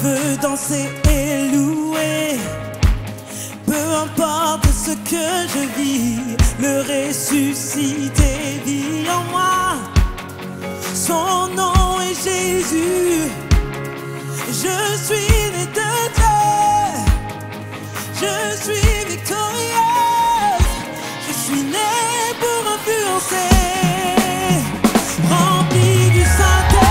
veux danser et louer. Peu importe ce que je vis, le ressuscité vit en moi. Son nom est Jésus. Je suis né de Dieu. Je suis victorieuse. Je suis née pour influencer. Remplie du Saint-Esprit.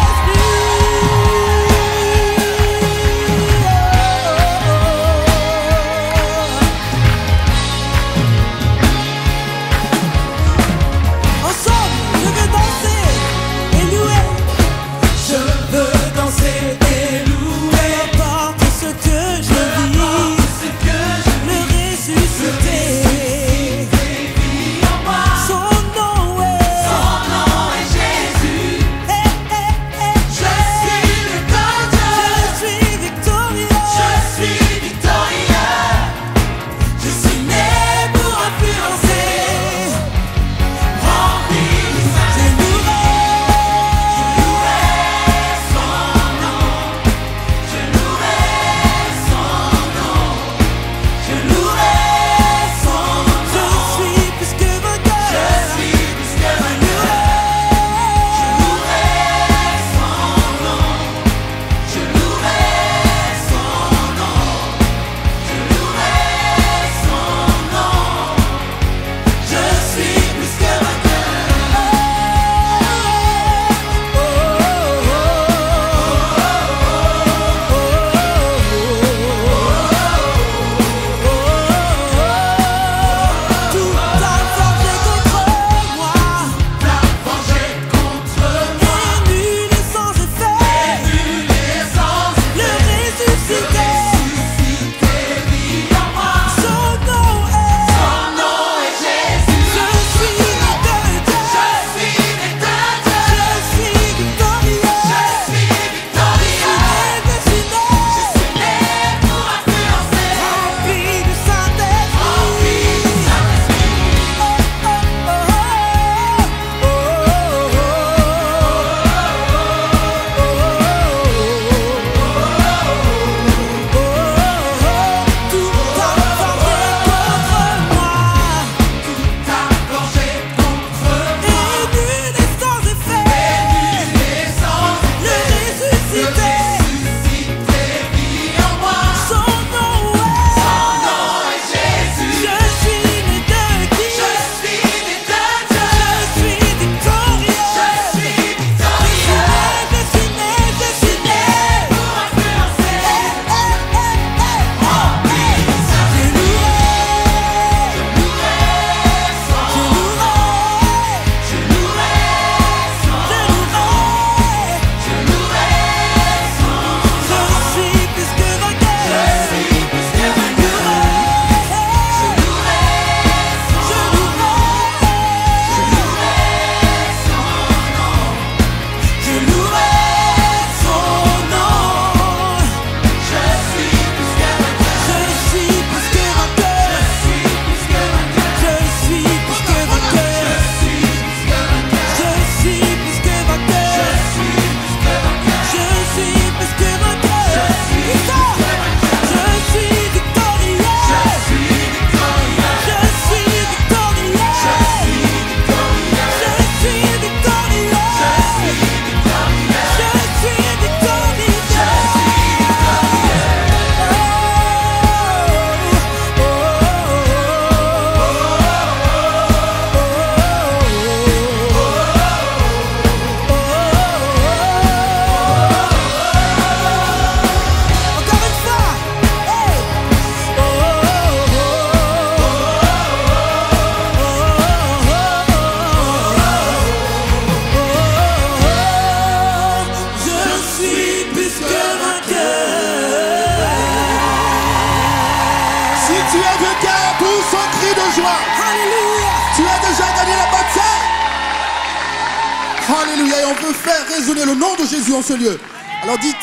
Alléluia, et on veut faire résonner le nom de Jésus en ce lieu. Alors dis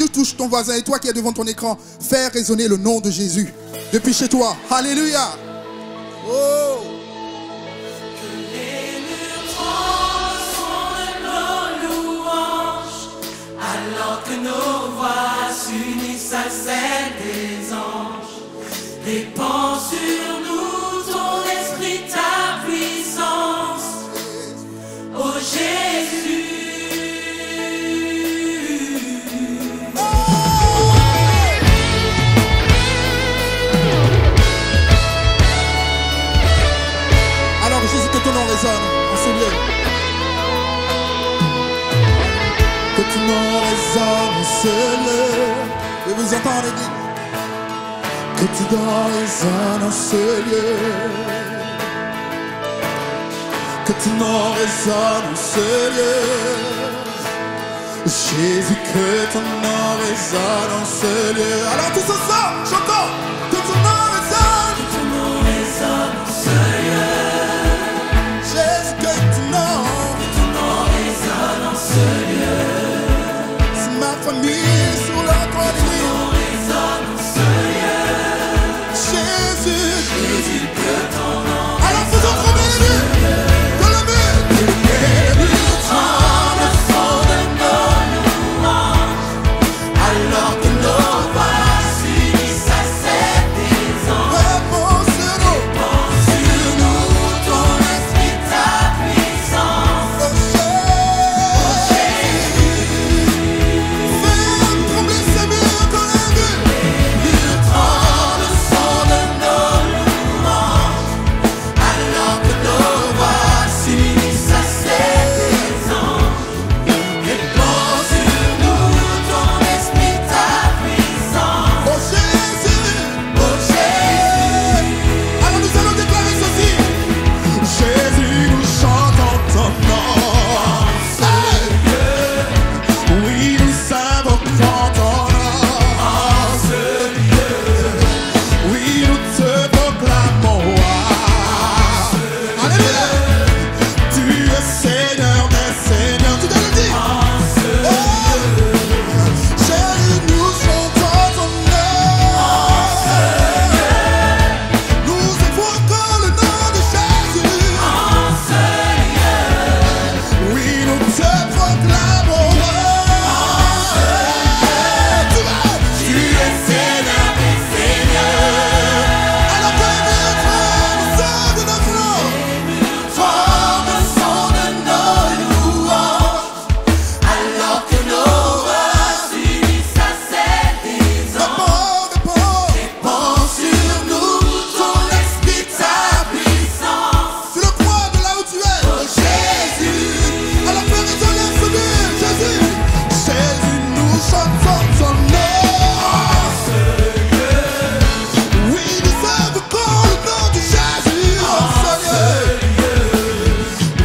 touche ton voisin et toi qui es devant ton écran, faire résonner le nom de Jésus depuis chez toi. Alléluia. Oh. Que les murs tremblent son de nos louanges, alors que nos voix celle des anges. Répands sur nous ton esprit, ta puissance. Oh Jésus. Alors Jésus, que ton nom résonne en ce lieu. Que ton nom résonne en ce lieu. Et vous entendez dire que ton nom résonne en ce lieu. Que ton nom résonne en ce lieu. Jésus, que ton nom résonne en ce lieu. Alors tous ensemble, chantons. Que ton nom résonne. Que ton nom résonne en ce lieu. Jésus, que ton nom Résonne en ce lieu. c'est ma famille sur la croix de Christ. Ton résonne en ce lieu. Jésus, Jésus, que ton nom alors faisons trembler les murs. Que le mur, les murs tremblent au son de nos louanges. Alors que nos voix s'unissent à celles des anges. réponds sur nous. Pense sur nous ton esprit, ta puissance. Oh Jésus, fais trembler ces murs que le mur. Les murs tremblent au son de nos louanges. Alors que nos voix s'unissent à celles des anges. Répands sur nous ton esprit, ta puissance. Oh Jésus, Oh Jésus, alors nous allons déclarer ceci. Jésus, nous chantons ton nom. Oui, nous invoquons ton nom. Oui, nous te proclamons roi. Alléluia. Tu es Seigneur des Seigneurs. Tu dois le dire. Oh, Jésus, nous chantons ton nom. Nous invoquons le nom de Jésus. Oui, nous te proclamons roi. Tu es Seigneur des Seigneurs. alors que les murs tremblent de nos flancs. Tremble au son de nos louanges. Alors que nos voix s'unissent à celles des anges. Réponds. Répands sur nous ton esprit, ta puissance. Tu le crois de là où tu es. Oh Jésus, Alors fais résonner ce mur, Jésus. Jésus, nous chantons ton nom. Oui, nous invoquons le nom de Jésus. Oh Seigneur.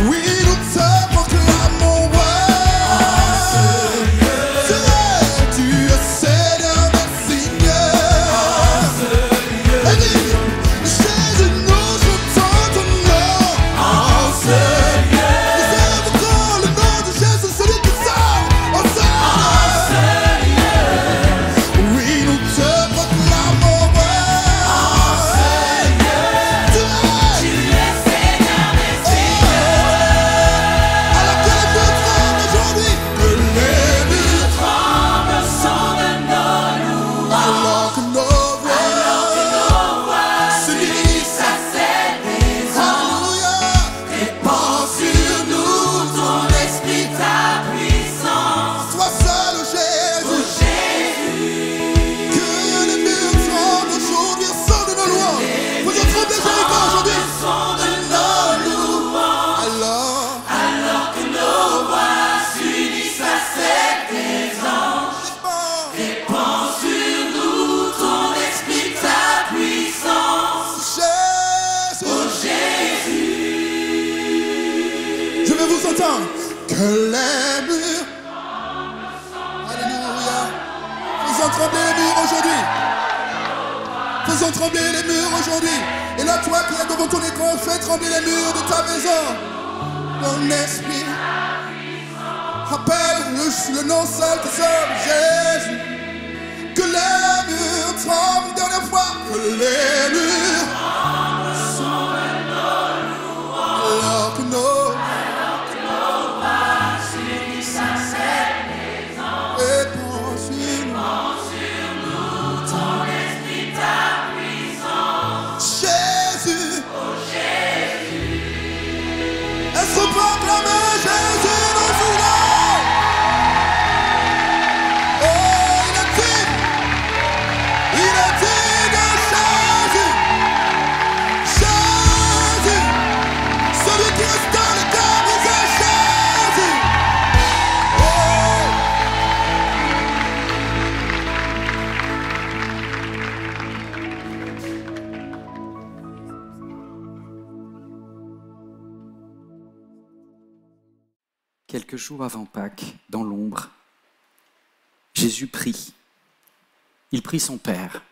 Oui, nous te proclamons roi. Tu es Seigneur des Seigneurs. Et dis, Jésus, nous chantons ton nom. Nous invoquons le nom de Jésus, celui qui sauve. Oh Seigneur. Oui, nous te proclamons roi. Tu es Seigneur des Seigneurs. alors que les murs tremblent aujourd'hui. Que les murs Tremble au son de nos louanges. alors que nos voix S'unissent à celles des anges. Alléluia. Répands sur nous ton esprit, ta puissance. Sois seul, Jésus. Que les murs tremblent aujourd'hui au son de nos louanges. Faisons trembler Jéricho aujourd'hui. Son de nos louanges. Alors, Que nos voix s'unissent à celles des anges. Répands sur nous ton esprit, ta puissance. Jésus. Je vais vous entendre. Que les murs. Alléluia. Faisons trembler les murs aujourd'hui. Faisons trembler les murs aujourd'hui. Et là, toi qui es devant ton écran, fais trembler les murs de ta maison. Ton esprit. Appelle le nom seul qui sauve, Jésus. Que les murs tremblent une dernière fois. Que les murs. Alors que nos réponds sur nous. Quelques jours avant Pâques, dans l'ombre, Jésus prie. Il prie son Père.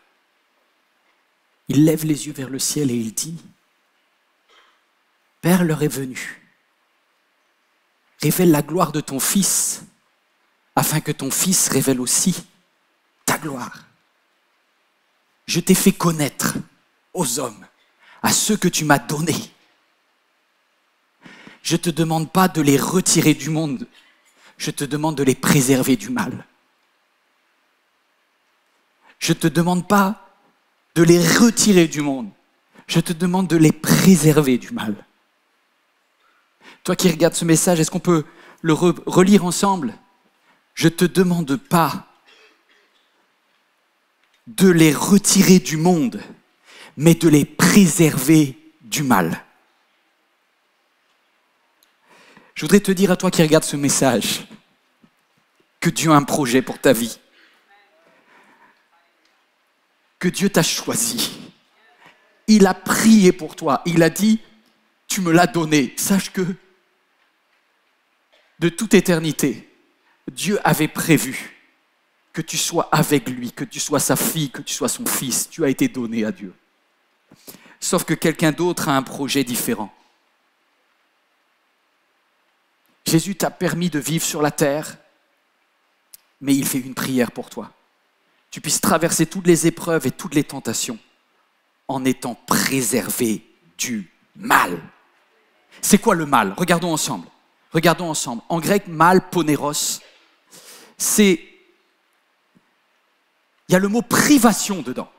Il lève les yeux vers le ciel et il dit, « Père, l'heure est venue. Révèle la gloire de ton Fils, afin que ton Fils révèle aussi ta gloire. Je t'ai fait connaître aux hommes, à ceux que tu m'as donnés. Je ne te demande pas de les retirer du monde, je te demande de les préserver du mal. Je ne te demande pas de les retirer du monde, je te demande de les préserver du mal. » Toi qui regardes ce message, est-ce qu'on peut le relire ensemble? Je ne te demande pas de les retirer du monde, mais de les préserver du mal. Je voudrais te dire à toi qui regardes ce message que Dieu a un projet pour ta vie. Que Dieu t'a choisi. Il a prié pour toi. Il a dit, tu me l'as donné. Sache que de toute éternité, Dieu avait prévu que tu sois avec lui, que tu sois sa fille, que tu sois son fils. Tu as été donné à Dieu. Sauf que quelqu'un d'autre a un projet différent. Jésus t'a permis de vivre sur la terre, mais il fait une prière pour toi. Tu puisses traverser toutes les épreuves et toutes les tentations en étant préservé du mal. C'est quoi le mal? Regardons ensemble. Regardons ensemble. En grec, mal, poneros, il y a le mot privation dedans.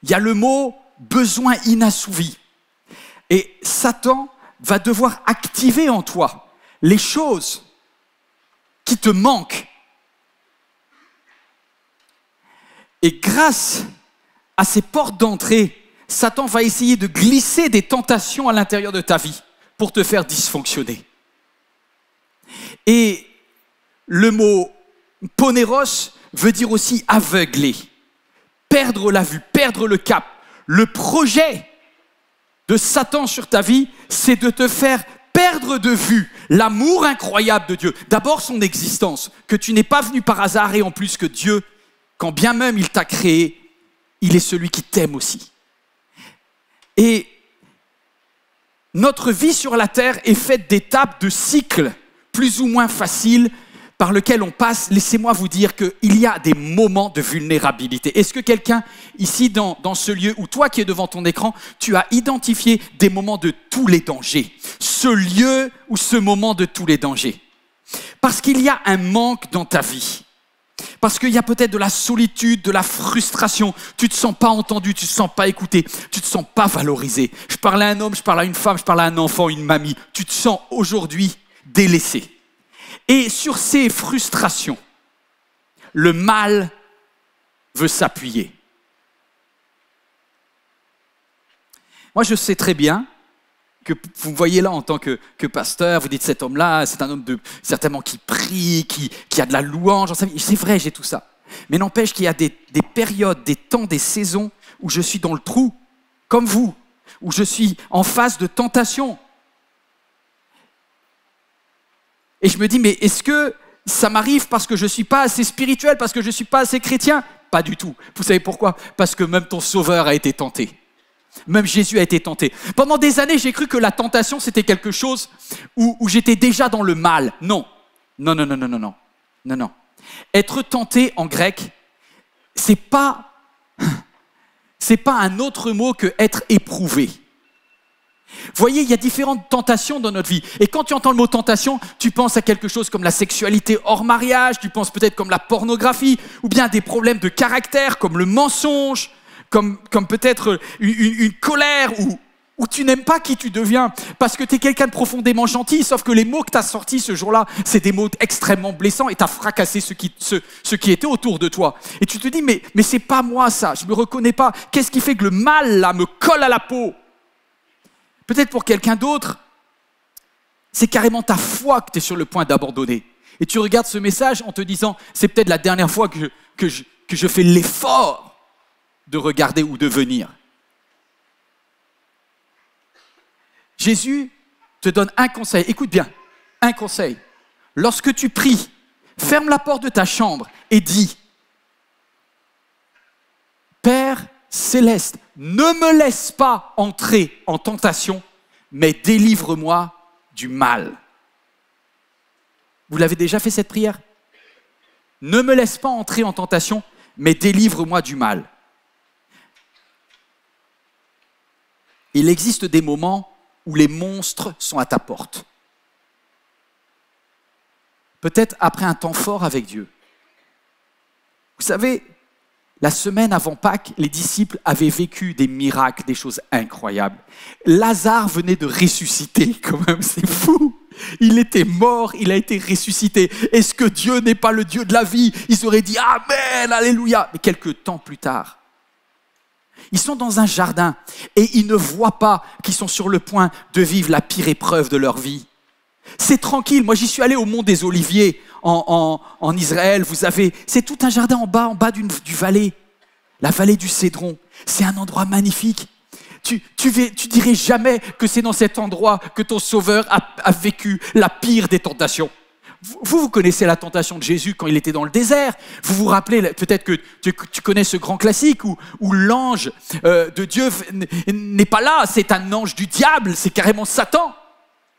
Il y a le mot besoin inassouvi. Et Satan va devoir activer en toi les choses qui te manquent. Et grâce à ces portes d'entrée, Satan va essayer de glisser des tentations à l'intérieur de ta vie pour te faire dysfonctionner. Et le mot poneros veut dire aussi aveugler, perdre la vue, perdre le cap. Le projet de Satan sur ta vie, c'est de te faire perdre de vue l'amour incroyable de Dieu. D'abord son existence, que tu n'es pas venu par hasard et en plus que Dieu, quand bien même il t'a créé, il est celui qui t'aime aussi. Et notre vie sur la terre est faite d'étapes, de cycles plus ou moins faciles par lesquels on passe. Laissez-moi vous dire qu'il y a des moments de vulnérabilité. Est-ce que quelqu'un ici dans ce lieu, ou toi qui es devant ton écran, tu as identifié des moments de tous les dangers? Ce lieu ou ce moment de tous les dangers? Parce qu'il y a un manque dans ta vie. Parce qu'il y a peut-être de la solitude, de la frustration. Tu ne te sens pas entendu, tu ne te sens pas écouté, tu ne te sens pas valorisé. Je parle à un homme, je parle à une femme, je parle à un enfant, une mamie. Tu te sens aujourd'hui délaissé. Et sur ces frustrations, le mal veut s'appuyer. Moi, je sais très bien que vous me voyez là en tant que pasteur, vous dites cet homme-là, c'est un homme certainement qui prie, qui a de la louange. C'est vrai, j'ai tout ça. Mais n'empêche qu'il y a des périodes, des temps, des saisons où je suis dans le trou, comme vous, où je suis en face de tentation. Et je me dis, mais est-ce que ça m'arrive parce que je ne suis pas assez spirituel, parce que je ne suis pas assez chrétien? Pas du tout. Vous savez pourquoi? Parce que même ton sauveur a été tenté. Même Jésus a été tenté. Pendant des années, j'ai cru que la tentation, c'était quelque chose où j'étais déjà dans le mal. Non. Non, non, non, non, non, non. Non, non. Être tenté en grec, c'est pas un autre mot que être éprouvé. Vous voyez, il y a différentes tentations dans notre vie. Et quand tu entends le mot tentation, tu penses à quelque chose comme la sexualité hors mariage, tu penses peut-être comme la pornographie, ou bien des problèmes de caractère comme le mensonge, comme peut-être une colère où tu n'aimes pas qui tu deviens parce que tu es quelqu'un de profondément gentil, sauf que les mots que tu as sortis ce jour-là, c'est des mots extrêmement blessants et tu as fracassé ceux qui étaient autour de toi. Et tu te dis, mais c'est pas moi ça, je me reconnais pas. Qu'est-ce qui fait que le mal là me colle à la peau? Peut-être pour quelqu'un d'autre, c'est carrément ta foi que tu es sur le point d'abandonner. Et tu regardes ce message en te disant, c'est peut-être la dernière fois que je fais l'effort de regarder ou de venir. Jésus te donne un conseil. Écoute bien, un conseil. Lorsque tu pries, ferme la porte de ta chambre et dis, Père céleste, ne me laisse pas entrer en tentation, mais délivre-moi du mal. Vous l'avez déjà fait cette prière? Ne me laisse pas entrer en tentation, mais délivre-moi du mal. Il existe des moments où les monstres sont à ta porte. Peut-être après un temps fort avec Dieu. Vous savez, la semaine avant Pâques, les disciples avaient vécu des miracles, des choses incroyables. Lazare venait de ressusciter, quand même, c'est fou. Il était mort, il a été ressuscité. Est-ce que Dieu n'est pas le Dieu de la vie? Ils auraient dit Amen, Alléluia. Mais quelques temps plus tard, ils sont dans un jardin et ils ne voient pas qu'ils sont sur le point de vivre la pire épreuve de leur vie. C'est tranquille. Moi, j'y suis allé au Mont des Oliviers en Israël. C'est tout un jardin en bas du vallée, la vallée du Cédron. C'est un endroit magnifique. Tu dirais jamais que c'est dans cet endroit que ton Sauveur a vécu la pire des tentations. Vous connaissez la tentation de Jésus quand il était dans le désert. Vous vous rappelez, peut-être que tu connais ce grand classique où l'ange de Dieu n'est pas là. C'est un ange du diable, c'est carrément Satan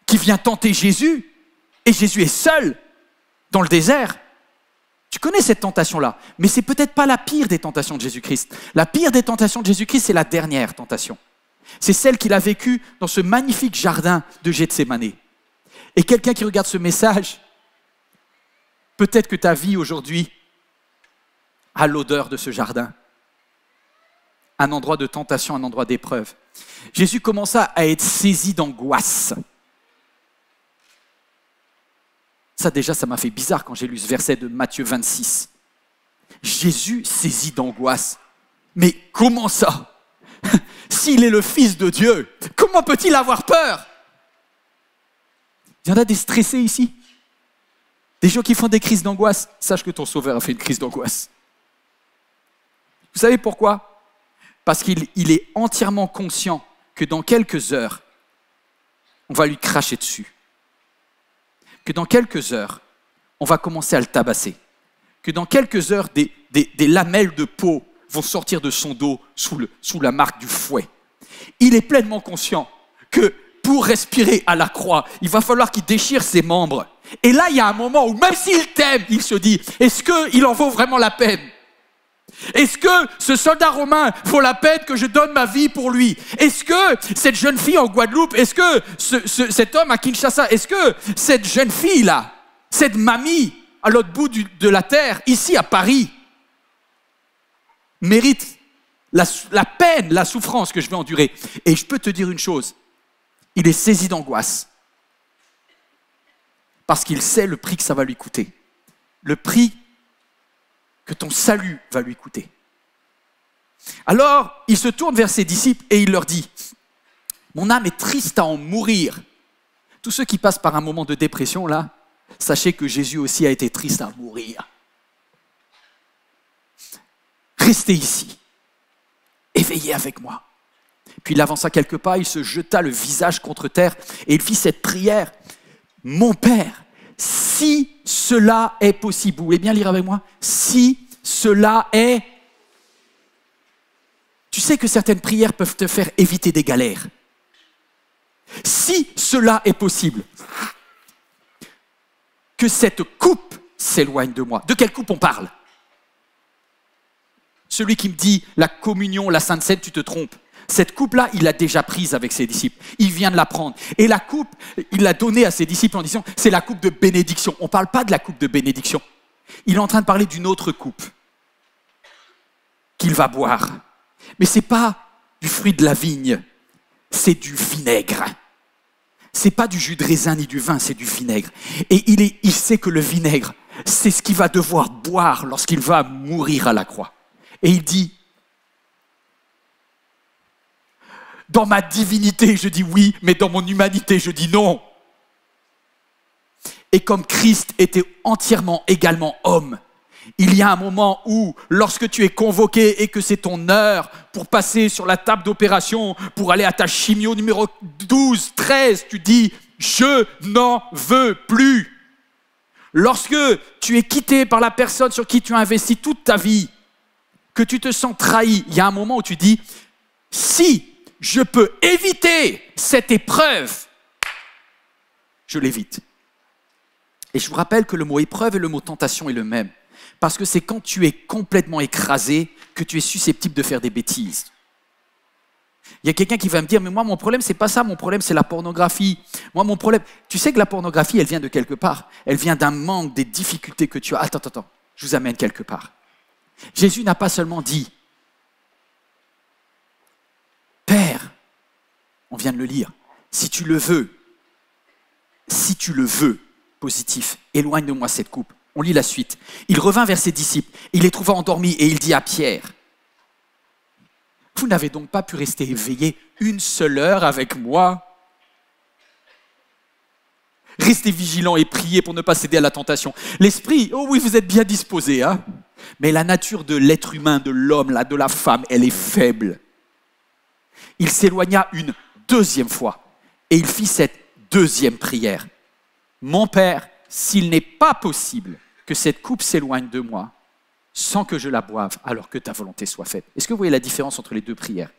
qui vient tenter Jésus. Et Jésus est seul dans le désert. Tu connais cette tentation-là, mais c'est peut-être pas la pire des tentations de Jésus-Christ. La pire des tentations de Jésus-Christ, c'est la dernière tentation. C'est celle qu'il a vécue dans ce magnifique jardin de Gethsémané. Et quelqu'un qui regarde ce message, peut-être que ta vie aujourd'hui a l'odeur de ce jardin. Un endroit de tentation, un endroit d'épreuve. Jésus commença à être saisi d'angoisse. Ça déjà, ça m'a fait bizarre quand j'ai lu ce verset de Matthieu 26. Jésus saisi d'angoisse. Mais comment ça? S'il est le Fils de Dieu, comment peut-il avoir peur? Il y en a des stressés ici. Des gens qui font des crises d'angoisse. Sache que ton Sauveur a fait une crise d'angoisse. Vous savez pourquoi? Parce qu'il est entièrement conscient que dans quelques heures, on va lui cracher dessus. Que dans quelques heures, on va commencer à le tabasser. Que dans quelques heures, des lamelles de peau vont sortir de son dos sous la marque du fouet. Il est pleinement conscient que pour respirer à la croix, il va falloir qu'il déchire ses membres. Et là, il y a un moment où même s'il t'aime, il se dit, est-ce qu'il en vaut vraiment la peine? Est-ce que ce soldat romain vaut la peine que je donne ma vie pour lui? Est-ce que cette jeune fille en Guadeloupe, est-ce que cet homme à Kinshasa, est-ce que cette jeune fille-là, cette mamie à l'autre bout de la terre, ici à Paris, mérite la peine, la souffrance que je vais endurer? Et je peux te dire une chose, il est saisi d'angoisse parce qu'il sait le prix que ça va lui coûter, le prix que ton salut va lui coûter. Alors, il se tourne vers ses disciples et il leur dit, mon âme est triste à en mourir. Tous ceux qui passent par un moment de dépression, là, sachez que Jésus aussi a été triste à mourir. Restez ici, éveillez avec moi. Puis il avança quelques pas, il se jeta le visage contre terre et il fit cette prière. Mon Père, si cela est possible, vous voulez bien lire avec moi? Si cela est... Tu sais que certaines prières peuvent te faire éviter des galères. Si cela est possible, que cette coupe s'éloigne de moi. De quelle coupe on parle? Celui qui me dit la communion, la Sainte Seine, tu te trompes. Cette coupe-là, il l'a déjà prise avec ses disciples. Il vient de la prendre. Et la coupe, il l'a donnée à ses disciples en disant, c'est la coupe de bénédiction. On ne parle pas de la coupe de bénédiction. Il est en train de parler d'une autre coupe qu'il va boire. Mais ce n'est pas du fruit de la vigne, c'est du vinaigre. Ce n'est pas du jus de raisin ni du vin, c'est du vinaigre. Et il sait que le vinaigre, c'est ce qu'il va devoir boire lorsqu'il va mourir à la croix. Et il dit, dans ma divinité, je dis oui, mais dans mon humanité, je dis non. Et comme Christ était entièrement également homme, il y a un moment où, lorsque tu es convoqué et que c'est ton heure pour passer sur la table d'opération, pour aller à ta chimio numéro 12, 13, tu dis, Je n'en veux plus. Lorsque tu es quitté par la personne sur qui tu as investi toute ta vie, que tu te sens trahi, il y a un moment où tu dis, si je peux éviter cette épreuve, je l'évite. Et je vous rappelle que le mot épreuve et le mot tentation est le même. Parce que c'est quand tu es complètement écrasé que tu es susceptible de faire des bêtises. Il y a quelqu'un qui va me dire, mais moi, mon problème, c'est pas ça, mon problème, c'est la pornographie. Moi, mon problème, tu sais que la pornographie, elle vient de quelque part. Elle vient d'un manque, des difficultés que tu as. Attends, je vous amène quelque part. Jésus n'a pas seulement dit, Père, on vient de le lire, si tu le veux, positif, éloigne de moi cette coupe. On lit la suite. Il revint vers ses disciples, il les trouva endormis et il dit à Pierre, vous n'avez donc pas pu rester éveillés une seule heure avec moi? Restez vigilants et priez pour ne pas céder à la tentation. L'esprit, oh oui, vous êtes bien disposés, hein? Mais la nature de l'être humain, de l'homme, là, de la femme, elle est faible. Il s'éloigna une deuxième fois et il fit cette deuxième prière. Mon Père, s'il n'est pas possible que cette coupe s'éloigne de moi sans que je la boive, alors que ta volonté soit faite. Est-ce que vous voyez la différence entre les deux prières?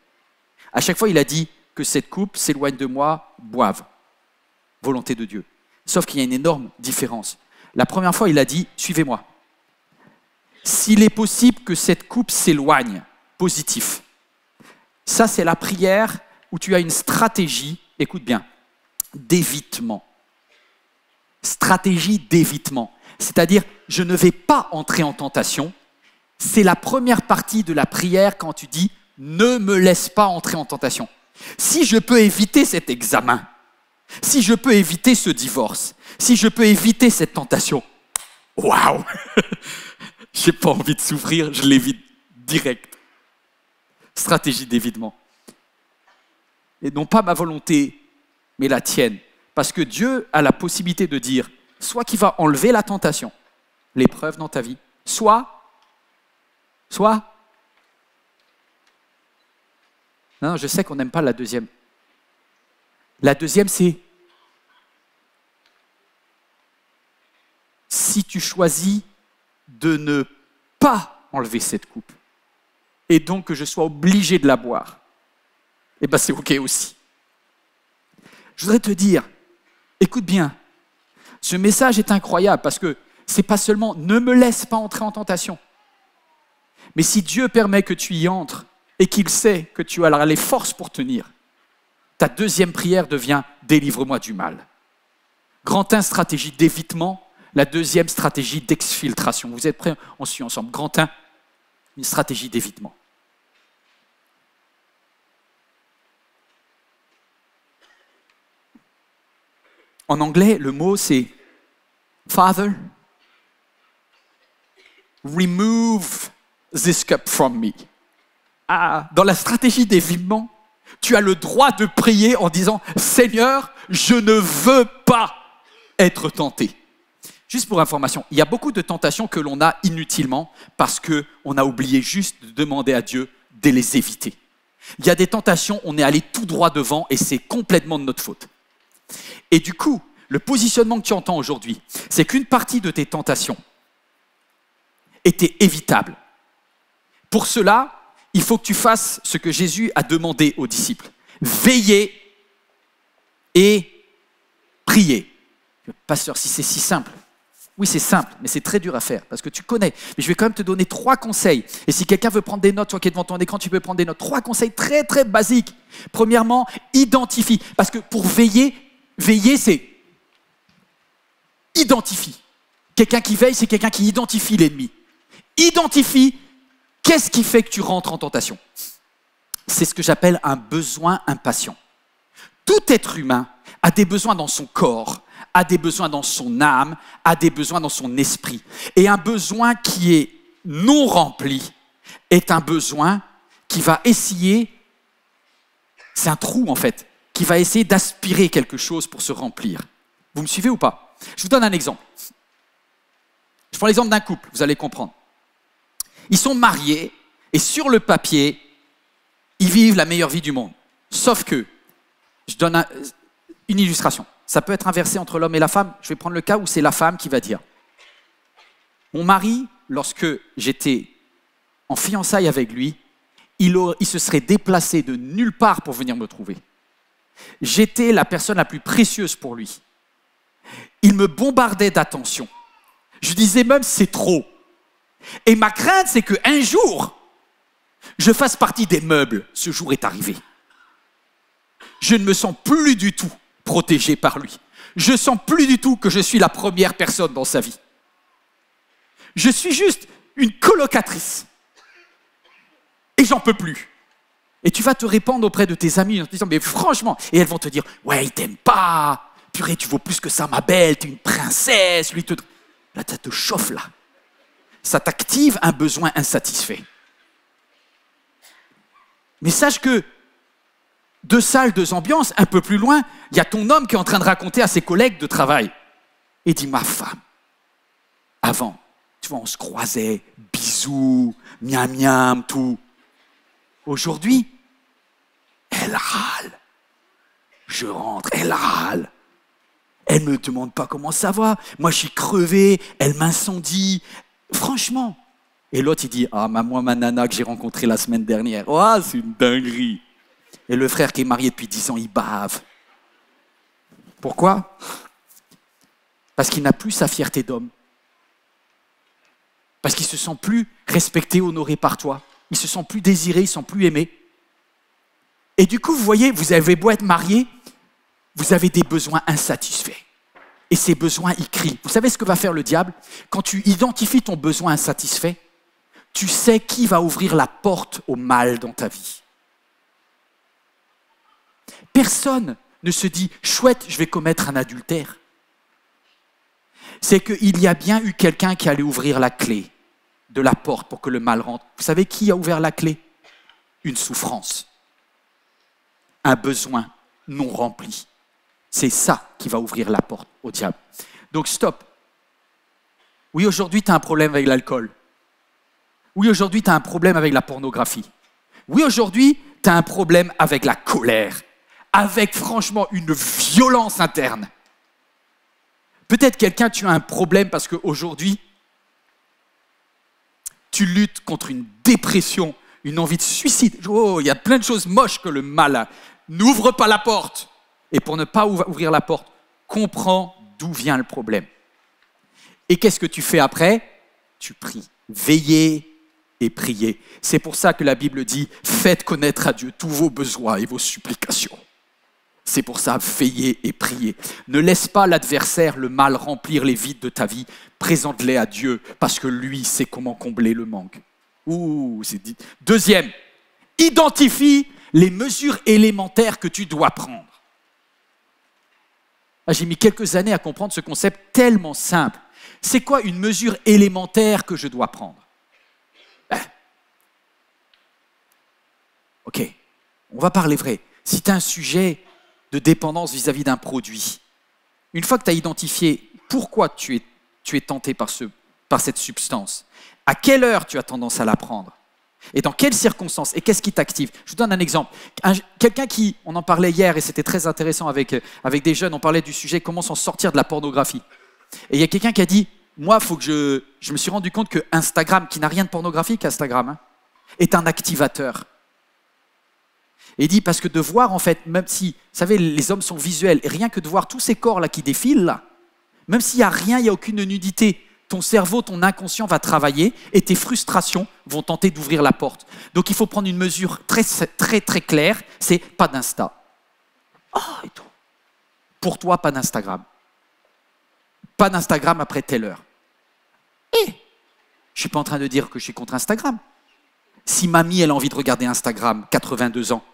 À chaque fois, il a dit que cette coupe s'éloigne de moi, boive. Volonté de Dieu. Sauf qu'il y a une énorme différence. La première fois, il a dit, suivez-moi. S'il est possible que cette coupe s'éloigne, positif. Ça, c'est la prière où tu as une stratégie, écoute bien, d'évitement. Stratégie d'évitement. C'est-à-dire, je ne vais pas entrer en tentation. C'est la première partie de la prière quand tu dis « ne me laisse pas entrer en tentation ». Si je peux éviter cet examen, si je peux éviter ce divorce, si je peux éviter cette tentation, waouh, j'ai pas envie de souffrir, je l'évite direct. Stratégie d'évitement. Et non pas ma volonté, mais la tienne. Parce que Dieu a la possibilité de dire, soit qu'il va enlever la tentation, l'épreuve dans ta vie, soit, non, je sais qu'on n'aime pas la deuxième. La deuxième, c'est, si tu choisis de ne pas enlever cette coupe, et donc que je sois obligé de la boire, eh bien c'est OK aussi. Je voudrais te dire, écoute bien, ce message est incroyable parce que c'est pas seulement ne me laisse pas entrer en tentation, mais si Dieu permet que tu y entres et qu'il sait que tu as les forces pour tenir, ta deuxième prière devient délivre-moi du mal. Grand 1, stratégie d'évitement, la deuxième stratégie d'exfiltration. Vous êtes prêts? On suit ensemble. Grand 1, une stratégie d'évitement. En anglais, le mot c'est Father, remove this cup from me. Ah, dans la stratégie d'évitement, tu as le droit de prier en disant Seigneur, je ne veux pas être tenté. Juste pour information, il y a beaucoup de tentations que l'on a inutilement parce qu'on a oublié juste de demander à Dieu de les éviter. Il y a des tentations, on est allé tout droit devant et c'est complètement de notre faute. Et du coup, le positionnement que tu entends aujourd'hui, c'est qu'une partie de tes tentations était évitable. Pour cela, il faut que tu fasses ce que Jésus a demandé aux disciples. Veiller et prier. Pasteur, si c'est si simple. Oui, c'est simple, mais c'est très dur à faire parce que tu connais. Mais je vais quand même te donner 3 conseils. Et si quelqu'un veut prendre des notes, toi qui es devant ton écran, tu peux prendre des notes. 3 conseils très, très basiques. Premièrement, identifie. Parce que pour veiller, c'est identifie. Quelqu'un qui veille, c'est quelqu'un qui identifie l'ennemi. Identifie qu'est-ce qui fait que tu rentres en tentation. C'est ce que j'appelle un besoin impatient. Tout être humain a des besoins dans son corps, a des besoins dans son âme, a des besoins dans son esprit. Et un besoin qui est non rempli est un besoin qui va essayer, c'est un trou en fait, qui va essayer d'aspirer quelque chose pour se remplir. Vous me suivez ou pas? Je vous donne un exemple. Je prends l'exemple d'un couple, vous allez comprendre. Ils sont mariés et sur le papier, ils vivent la meilleure vie du monde. Sauf que, je donne une illustration. Ça peut être inversé entre l'homme et la femme. Je vais prendre le cas où c'est la femme qui va dire. Mon mari, lorsque j'étais en fiançailles avec lui, il se serait déplacé de nulle part pour venir me trouver. J'étais la personne la plus précieuse pour lui. Il me bombardait d'attention. Je disais même c'est trop. Et ma crainte, c'est qu'un jour, je fasse partie des meubles. Ce jour est arrivé. Je ne me sens plus du tout protégé par lui. Je ne sens plus du tout que je suis la première personne dans sa vie. Je suis juste une colocatrice. Et j'en peux plus. Et tu vas te répandre auprès de tes amis en te disant, mais franchement, et elles vont te dire, ouais, il t'aime pas. Purée, tu vaux plus que ça, ma belle, t'es une princesse. Lui, là, ça te chauffe, là. Ça t'active un besoin insatisfait. Mais sache que, deux salles, deux ambiances, un peu plus loin, il y a ton homme qui est en train de raconter à ses collègues de travail. Et dit, ma femme, avant, tu vois, on se croisait, bisous, miam miam, tout. Aujourd'hui, elle râle. Je rentre, elle râle. Elle ne me demande pas comment ça va. Moi, je suis crevé, elle m'incendie. Franchement. Et l'autre, il dit, ah, moi, ma nana que j'ai rencontrée la semaine dernière, oh, c'est une dinguerie. Et le frère qui est marié depuis 10 ans, il bave. Pourquoi? Parce qu'il n'a plus sa fierté d'homme. Parce qu'il ne se sent plus respecté, honoré par toi. Il ne se sent plus désiré, il ne se sent plus aimé. Et du coup, vous voyez, vous avez beau être marié, vous avez des besoins insatisfaits. Et ces besoins, ils crient. Vous savez ce que va faire le diable? Quand tu identifies ton besoin insatisfait, tu sais qui va ouvrir la porte au mal dans ta vie. Personne ne se dit « chouette, je vais commettre un adultère ». C'est qu'il y a bien eu quelqu'un qui allait ouvrir la clé de la porte pour que le mal rentre. Vous savez qui a ouvert la clé? Une souffrance, un besoin non rempli. C'est ça qui va ouvrir la porte au diable. Donc stop. Oui, aujourd'hui, tu as un problème avec l'alcool. Oui, aujourd'hui, tu as un problème avec la pornographie. Oui, aujourd'hui, tu as un problème avec la colère, avec franchement une violence interne. Peut-être quelqu'un, tu as un problème parce qu'aujourd'hui, tu luttes contre une dépression, une envie de suicide. Oh, il y a plein de choses moches que le mal a. N'ouvre pas la porte. Et pour ne pas ouvrir la porte, comprends d'où vient le problème. Et qu'est-ce que tu fais après? Tu pries. Veillez et priez. C'est pour ça que la Bible dit « Faites connaître à Dieu tous vos besoins et vos supplications ». C'est pour ça, veillez et priez. Ne laisse pas l'adversaire, le mal, remplir les vides de ta vie. Présente-les à Dieu, parce que lui sait comment combler le manque. C'est dit. Deuxième, identifie les mesures élémentaires que tu dois prendre. J'ai mis quelques années à comprendre ce concept tellement simple. C'est quoi une mesure élémentaire que je dois prendre? Ok, on va parler vrai. Si tu as un sujet de dépendance vis-à-vis d'un produit, une fois que tu as identifié pourquoi tu es tenté par cette substance, à quelle heure tu as tendance à la prendre et dans quelles circonstances et qu'est-ce qui t'active? Je vous donne un exemple. Quelqu'un qui, on en parlait hier et c'était très intéressant avec des jeunes, on parlait du sujet comment s'en sortir de la pornographie. Et il y a quelqu'un qui a dit, moi, faut que je me suis rendu compte que Instagram, qui n'a rien de pornographique, Instagram, est un activateur. Et il dit, parce que de voir, en fait, même si, vous savez, les hommes sont visuels, et rien que de voir tous ces corps-là qui défilent, là, même s'il n'y a rien, il n'y a aucune nudité, ton cerveau, ton inconscient va travailler et tes frustrations vont tenter d'ouvrir la porte. Donc, il faut prendre une mesure très, très, très claire, c'est pas d'Insta. Et tout. Pour toi, pas d'Instagram. Pas d'Instagram après telle heure. Je ne suis pas en train de dire que je suis contre Instagram. Si mamie, elle a envie de regarder Instagram, 82 ans,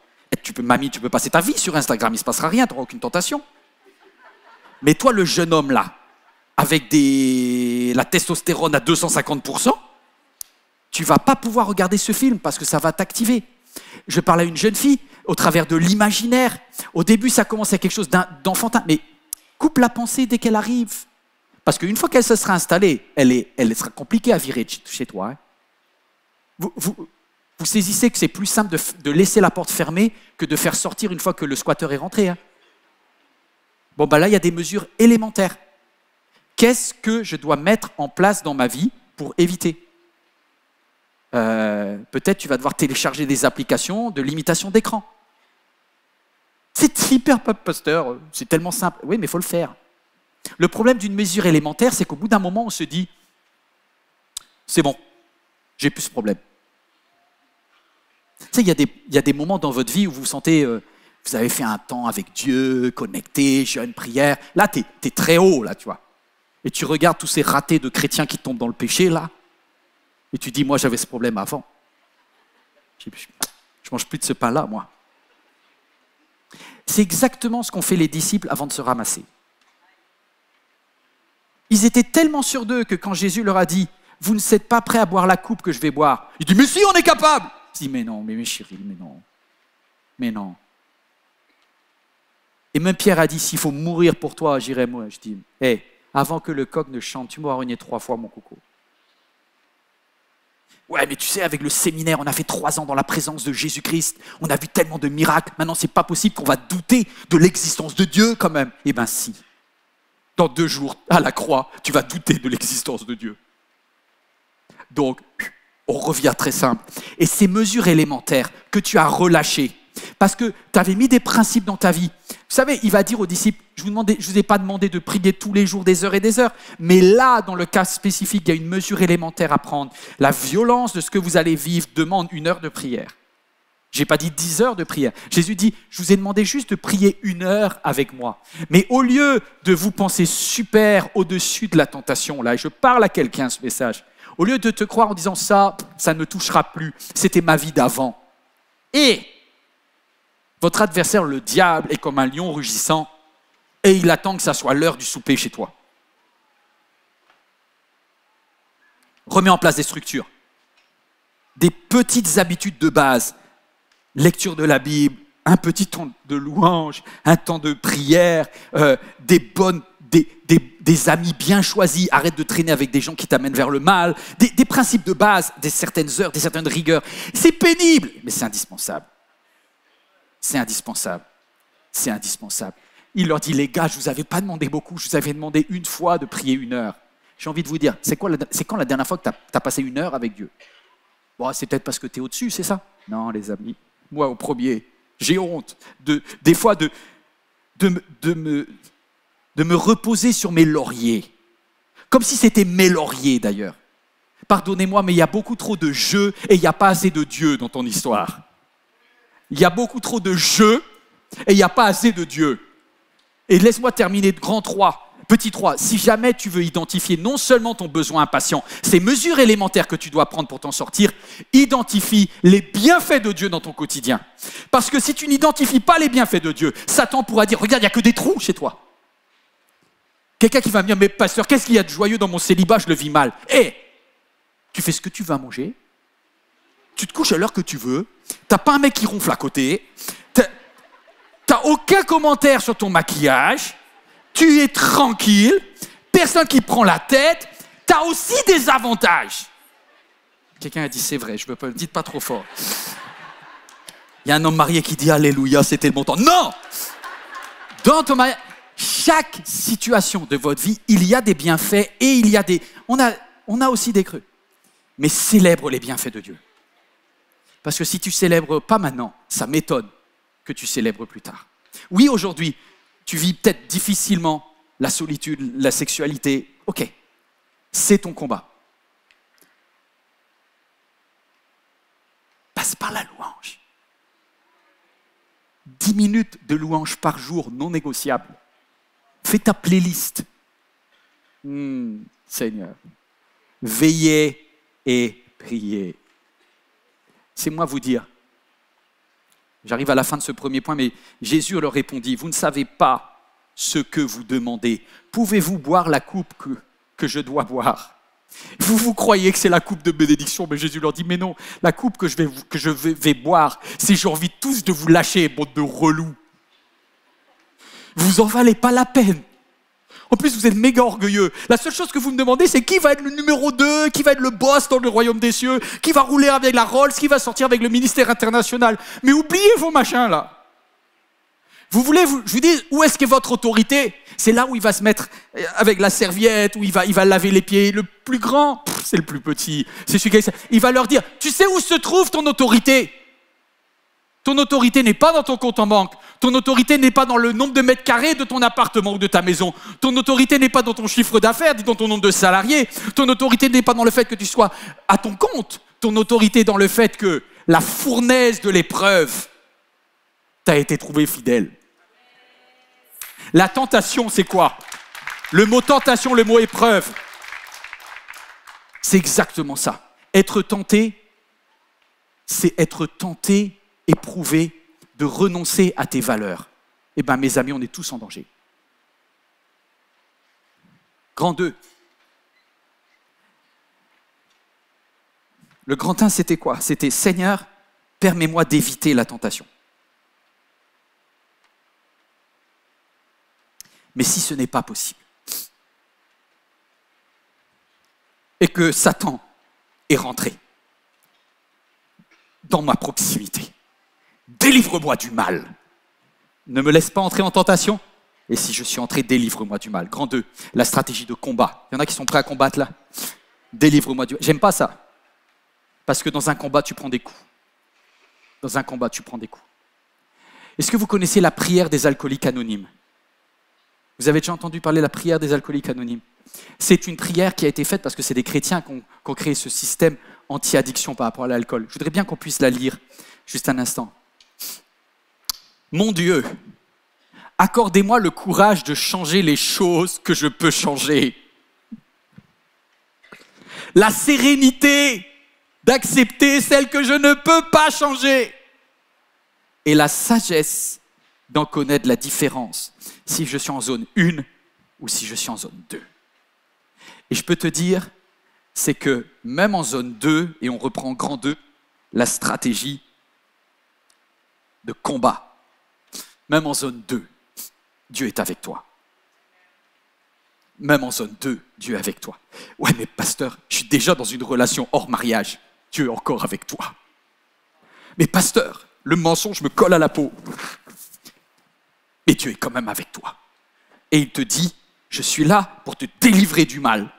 mamie, tu peux passer ta vie sur Instagram, il ne se passera rien, tu n'auras aucune tentation. Mais toi, le jeune homme là, avec la testostérone à 250%, tu ne vas pas pouvoir regarder ce film parce que ça va t'activer. Je parle à une jeune fille, au travers de l'imaginaire. Au début, ça commence à quelque chose d'enfantin, mais coupe la pensée dès qu'elle arrive. Parce qu'une fois qu'elle se sera installée, elle sera compliquée à virer chez toi. Hein. Vous saisissez que c'est plus simple de laisser la porte fermée que de faire sortir une fois que le squatteur est rentré. Hein. Bon, ben là, il y a des mesures élémentaires. Qu'est-ce que je dois mettre en place dans ma vie pour éviter ? Peut-être tu vas devoir télécharger des applications de limitation d'écran. C'est hyper pasteur, c'est tellement simple. Oui, mais il faut le faire. Le problème d'une mesure élémentaire, c'est qu'au bout d'un moment, on se dit « c'est bon, j'ai plus ce problème ». Tu sais, il y a des moments dans votre vie où vous sentez, vous avez fait un temps avec Dieu, connecté, jeûne, prière. Là, tu es très haut, là, tu vois. Et tu regardes tous ces ratés de chrétiens qui tombent dans le péché, là. Et tu dis, moi, j'avais ce problème avant. Je mange plus de ce pain-là, moi. C'est exactement ce qu'ont fait les disciples avant de se ramasser. Ils étaient tellement sûrs d'eux que quand Jésus leur a dit, vous ne êtes pas prêts à boire la coupe que je vais boire. Ils disent, mais si, on est capable. Ils disent, mais non, mais chérie, mais non. Mais non. Et même Pierre a dit, s'il faut mourir pour toi, j'irai moi. Je dis, hé, avant que le coq ne chante, tu m'auras renié 3 fois, mon coco. Ouais, mais tu sais, avec le séminaire, on a fait 3 ans dans la présence de Jésus-Christ. On a vu tellement de miracles. Maintenant, c'est pas possible qu'on va douter de l'existence de Dieu quand même. Eh bien, si. Dans 2 jours, à la croix, tu vas douter de l'existence de Dieu. Donc, on revient très simple. Et ces mesures élémentaires que tu as relâchées, parce que tu avais mis des principes dans ta vie. Vous savez, il va dire aux disciples, je ne vous ai pas demandé de prier tous les jours des heures et des heures, mais là, dans le cas spécifique, il y a une mesure élémentaire à prendre. La violence de ce que vous allez vivre demande 1 heure de prière. Je n'ai pas dit 10 heures de prière. Jésus dit, je vous ai demandé juste de prier 1 heure avec moi. Mais au lieu de vous penser super au-dessus de la tentation, là, et je parle à quelqu'un ce message, au lieu de te croire en disant ça ne touchera plus, c'était ma vie d'avant. Et votre adversaire, le diable, est comme un lion rugissant et il attend que ça soit l'heure du souper chez toi. Remets en place des structures, des petites habitudes de base, lecture de la Bible, un petit temps de louange, un temps de prière, des amis bien choisis, arrête de traîner avec des gens qui t'amènent vers le mal, des principes de base, des certaines heures, des certaines rigueurs. C'est pénible, mais c'est indispensable. C'est indispensable. C'est indispensable. Il leur dit, les gars, je ne vous avais pas demandé beaucoup, je vous avais demandé 1 fois de prier 1 heure. J'ai envie de vous dire, c'est quand la dernière fois que tu as passé 1 heure avec Dieu? Bon, c'est peut-être parce que tu es au-dessus, c'est ça? Non, les amis, moi au premier, j'ai honte des fois de me reposer sur mes lauriers. Comme si c'était mes lauriers d'ailleurs. Pardonnez-moi, mais il y a beaucoup trop de jeux et il n'y a pas assez de Dieu dans ton histoire. Il y a beaucoup trop de jeux et il n'y a pas assez de Dieu. Et laisse-moi terminer de grand 3, petit 3. Si jamais tu veux identifier non seulement ton besoin impatient, ces mesures élémentaires que tu dois prendre pour t'en sortir, identifie les bienfaits de Dieu dans ton quotidien. Parce que si tu n'identifies pas les bienfaits de Dieu, Satan pourra dire, regarde, il n'y a que des trous chez toi. Quelqu'un qui va me dire, mais pasteur, qu'est-ce qu'il y a de joyeux dans mon célibat, je le vis mal. Tu fais ce que tu veux à manger, tu te couches à l'heure que tu veux, t'as pas un mec qui ronfle à côté, t'as aucun commentaire sur ton maquillage, tu es tranquille, personne qui prend la tête, t'as aussi des avantages. Quelqu'un a dit, c'est vrai, je ne peux pas, dites pas trop fort. Il y a un homme marié qui dit, alléluia, c'était le bon temps. Non! Dans ton mariage, chaque situation de votre vie, il y a des bienfaits et il y a des... On a aussi des creux. Mais célèbre les bienfaits de Dieu. Parce que si tu ne célèbres pas maintenant, ça m'étonne que tu célèbres plus tard. Oui, aujourd'hui, tu vis peut-être difficilement la solitude, la sexualité. Ok, c'est ton combat. Passe par la louange. 10 minutes de louange par jour, non négociable. Fais ta playlist. Seigneur, veillez et priez. C'est moi vous dire. J'arrive à la fin de ce premier point, mais Jésus leur répondit, vous ne savez pas ce que vous demandez. Pouvez-vous boire la coupe que je dois boire? Vous croyez que c'est la coupe de bénédiction, mais Jésus leur dit, mais non, la coupe que je vais boire, c'est j'ai envie tous de vous lâcher, bande de relous. Vous en valez pas la peine. En plus, vous êtes méga orgueilleux. La seule chose que vous me demandez, c'est qui va être le numéro 2, qui va être le boss dans le royaume des cieux, qui va rouler avec la Rolls, qui va sortir avec le ministère international. Mais oubliez vos machins, là. Je vous dis, où est-ce qu'est votre autorité? C'est là où il va se mettre avec la serviette, où il va laver les pieds. Le plus grand, c'est le plus petit. C'est celui qui... Il va leur dire, tu sais où se trouve ton autorité? Ton autorité n'est pas dans ton compte en banque. Ton autorité n'est pas dans le nombre de mètres carrés de ton appartement ou de ta maison. Ton autorité n'est pas dans ton chiffre d'affaires, ni dans ton nombre de salariés. Ton autorité n'est pas dans le fait que tu sois à ton compte. Ton autorité est dans le fait que la fournaise de l'épreuve t'a été trouvée fidèle. La tentation, c'est quoi? Le mot tentation, le mot épreuve, c'est exactement ça. Être tenté, c'est être tenté, éprouvé, de renoncer à tes valeurs. Eh bien, mes amis, on est tous en danger. Grand 2. Le grand 1, c'était quoi? C'était « Seigneur, permets-moi d'éviter la tentation ». Mais si ce n'est pas possible, et que Satan est rentré dans ma proximité, délivre-moi du mal. Ne me laisse pas entrer en tentation. Et si je suis entré, délivre-moi du mal. Grand 2, la stratégie de combat. Il y en a qui sont prêts à combattre là. Délivre-moi du mal. J'aime pas ça. Parce que dans un combat, tu prends des coups. Dans un combat, tu prends des coups. Est-ce que vous connaissez la prière des alcooliques anonymes? Vous avez déjà entendu parler de la prière des alcooliques anonymes? C'est une prière qui a été faite parce que c'est des chrétiens qui ont créé ce système anti-addiction par rapport à l'alcool. Je voudrais bien qu'on puisse la lire juste un instant. Mon Dieu, accordez-moi le courage de changer les choses que je peux changer. La sérénité d'accepter celles que je ne peux pas changer. Et la sagesse d'en connaître la différence si je suis en zone 1 ou si je suis en zone 2. Et je peux te dire, c'est que même en zone 2, et on reprend grand 2, la stratégie de combat, même en zone 2, Dieu est avec toi. Même en zone 2, Dieu est avec toi. Ouais, mais pasteur, je suis déjà dans une relation hors mariage. Dieu est encore avec toi. Mais pasteur, le mensonge me colle à la peau. Mais Dieu est quand même avec toi. Et il te dit, je suis là pour te délivrer du mal.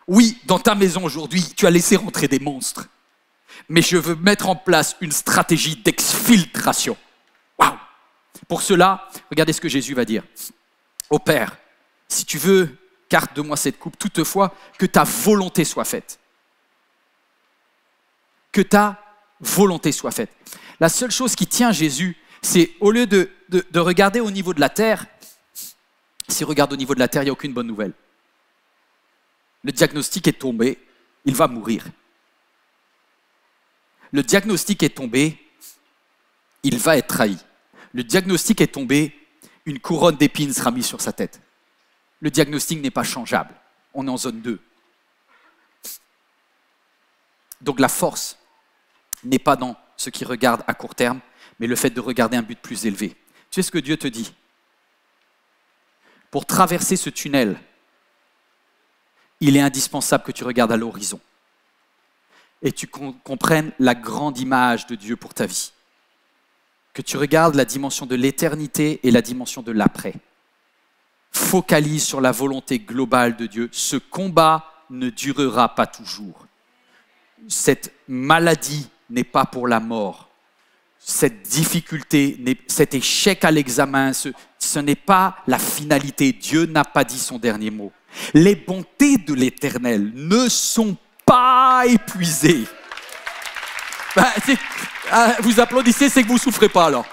Oui, dans ta maison aujourd'hui, tu as laissé rentrer des monstres. Mais je veux mettre en place une stratégie d'exfiltration. Waouh! Pour cela, regardez ce que Jésus va dire. Ô Père, si tu veux, écarte de moi cette coupe, toutefois, que ta volonté soit faite. Que ta volonté soit faite. La seule chose qui tient Jésus, c'est au lieu de regarder au niveau de la terre, s'il regarde au niveau de la terre, il n'y a aucune bonne nouvelle. Le diagnostic est tombé, il va mourir. Le diagnostic est tombé, il va être trahi. Le diagnostic est tombé, une couronne d'épines sera mise sur sa tête. Le diagnostic n'est pas changeable. On est en zone 2. Donc la force n'est pas dans ce qui regarde à court terme, mais le fait de regarder un but plus élevé. Tu sais ce que Dieu te dit? Pour traverser ce tunnel, il est indispensable que tu regardes à l'horizon et tu comprennes la grande image de Dieu pour ta vie. Que tu regardes la dimension de l'éternité et la dimension de l'après. Focalise sur la volonté globale de Dieu. Ce combat ne durera pas toujours. Cette maladie n'est pas pour la mort. Cette difficulté, cet échec à l'examen, ce n'est pas la finalité. Dieu n'a pas dit son dernier mot. Les bontés de l'Éternel ne sont pas épuisées. Vous applaudissez, c'est que vous ne souffrez pas alors.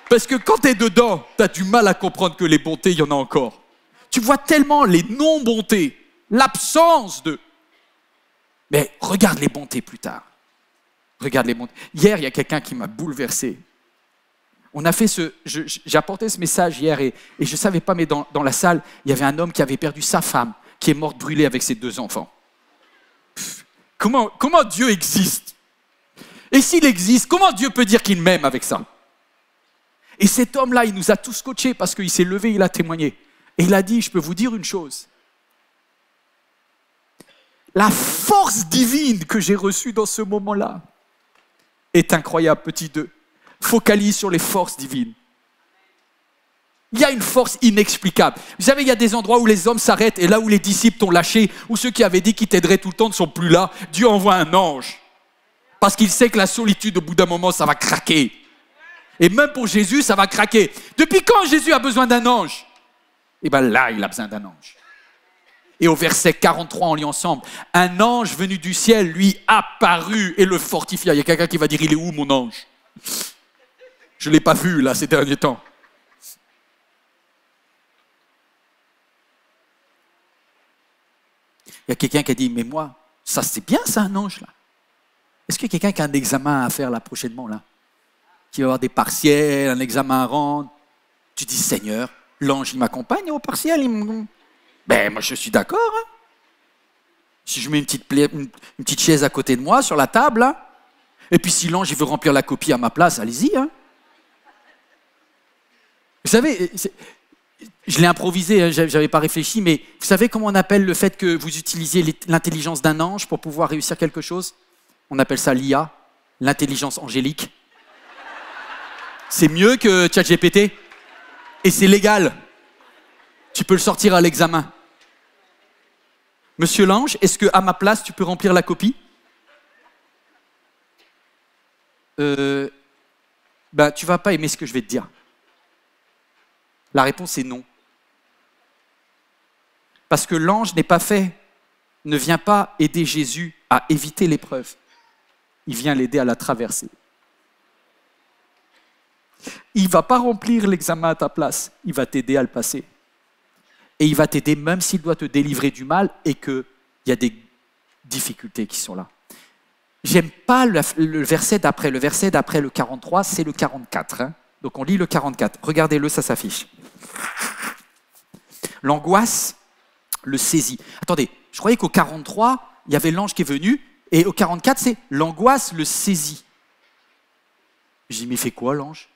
Parce que quand tu es dedans, tu as du mal à comprendre que les bontés, il y en a encore. Tu vois tellement les non-bontés, l'absence de... Mais regarde les bontés plus tard. Regarde les bontés. Hier, il y a quelqu'un qui m'a bouleversé. On a fait j'ai apporté ce message hier et je ne savais pas, mais dans la salle, il y avait un homme qui avait perdu sa femme, qui est morte brûlée avec ses 2 enfants. Comment Dieu existe? Et s'il existe, comment Dieu peut dire qu'il m'aime avec ça? Et cet homme-là, il nous a tous coachés parce qu'il s'est levé, il a témoigné. Et il a dit, je peux vous dire une chose. La force divine que j'ai reçue dans ce moment-là est incroyable, petit 2. Focalise sur les forces divines. Il y a une force inexplicable. Vous savez, il y a des endroits où les hommes s'arrêtent et là où les disciples t'ont lâché, où ceux qui avaient dit qu'ils t'aideraient tout le temps ne sont plus là, Dieu envoie un ange. Parce qu'il sait que la solitude, au bout d'un moment, ça va craquer. Et même pour Jésus, ça va craquer. Depuis quand Jésus a besoin d'un ange? Eh bien là, il a besoin d'un ange. Et au verset 43, on lit ensemble, un ange venu du ciel lui apparut et le fortifia. Il y a quelqu'un qui va dire, il est où mon ange? Je ne l'ai pas vu là ces derniers temps. Il y a quelqu'un qui a dit, mais moi, ça c'est bien ça un ange là. Est-ce qu'il y a quelqu'un qui a un examen à faire là prochainement là? Qui va avoir des partiels, un examen à rendre? Tu dis, Seigneur, l'ange il m'accompagne au partiel, ben moi je suis d'accord. Hein. Si je mets une petite chaise à côté de moi sur la table, hein, et puis si l'ange il veut remplir la copie à ma place, allez-y. Hein. Vous savez, je l'ai improvisé, hein, j'avais pas réfléchi, mais vous savez comment on appelle le fait que vous utilisiez l'intelligence d'un ange pour pouvoir réussir quelque chose? On appelle ça l'IA, l'intelligence angélique. C'est mieux que ChatGPT et c'est légal. Tu peux le sortir à l'examen. Monsieur l'ange, est-ce qu'à ma place, tu peux remplir la copie? Tu vas pas aimer ce que je vais te dire. La réponse est non. Parce que l'ange ne vient pas aider Jésus à éviter l'épreuve. Il vient l'aider à la traverser. Il ne va pas remplir l'examen à ta place, il va t'aider à le passer. Et il va t'aider même s'il doit te délivrer du mal et qu'il y a des difficultés qui sont là. J'aime pas le verset d'après. Le verset d'après le 43, c'est le 44. Hein. Donc on lit le 44. Regardez-le, ça s'affiche. L'angoisse le saisit. Attendez, je croyais qu'au 43, il y avait l'ange qui est venu, et au 44, c'est l'angoisse le saisit. Je dis, mais il fait quoi l'ange?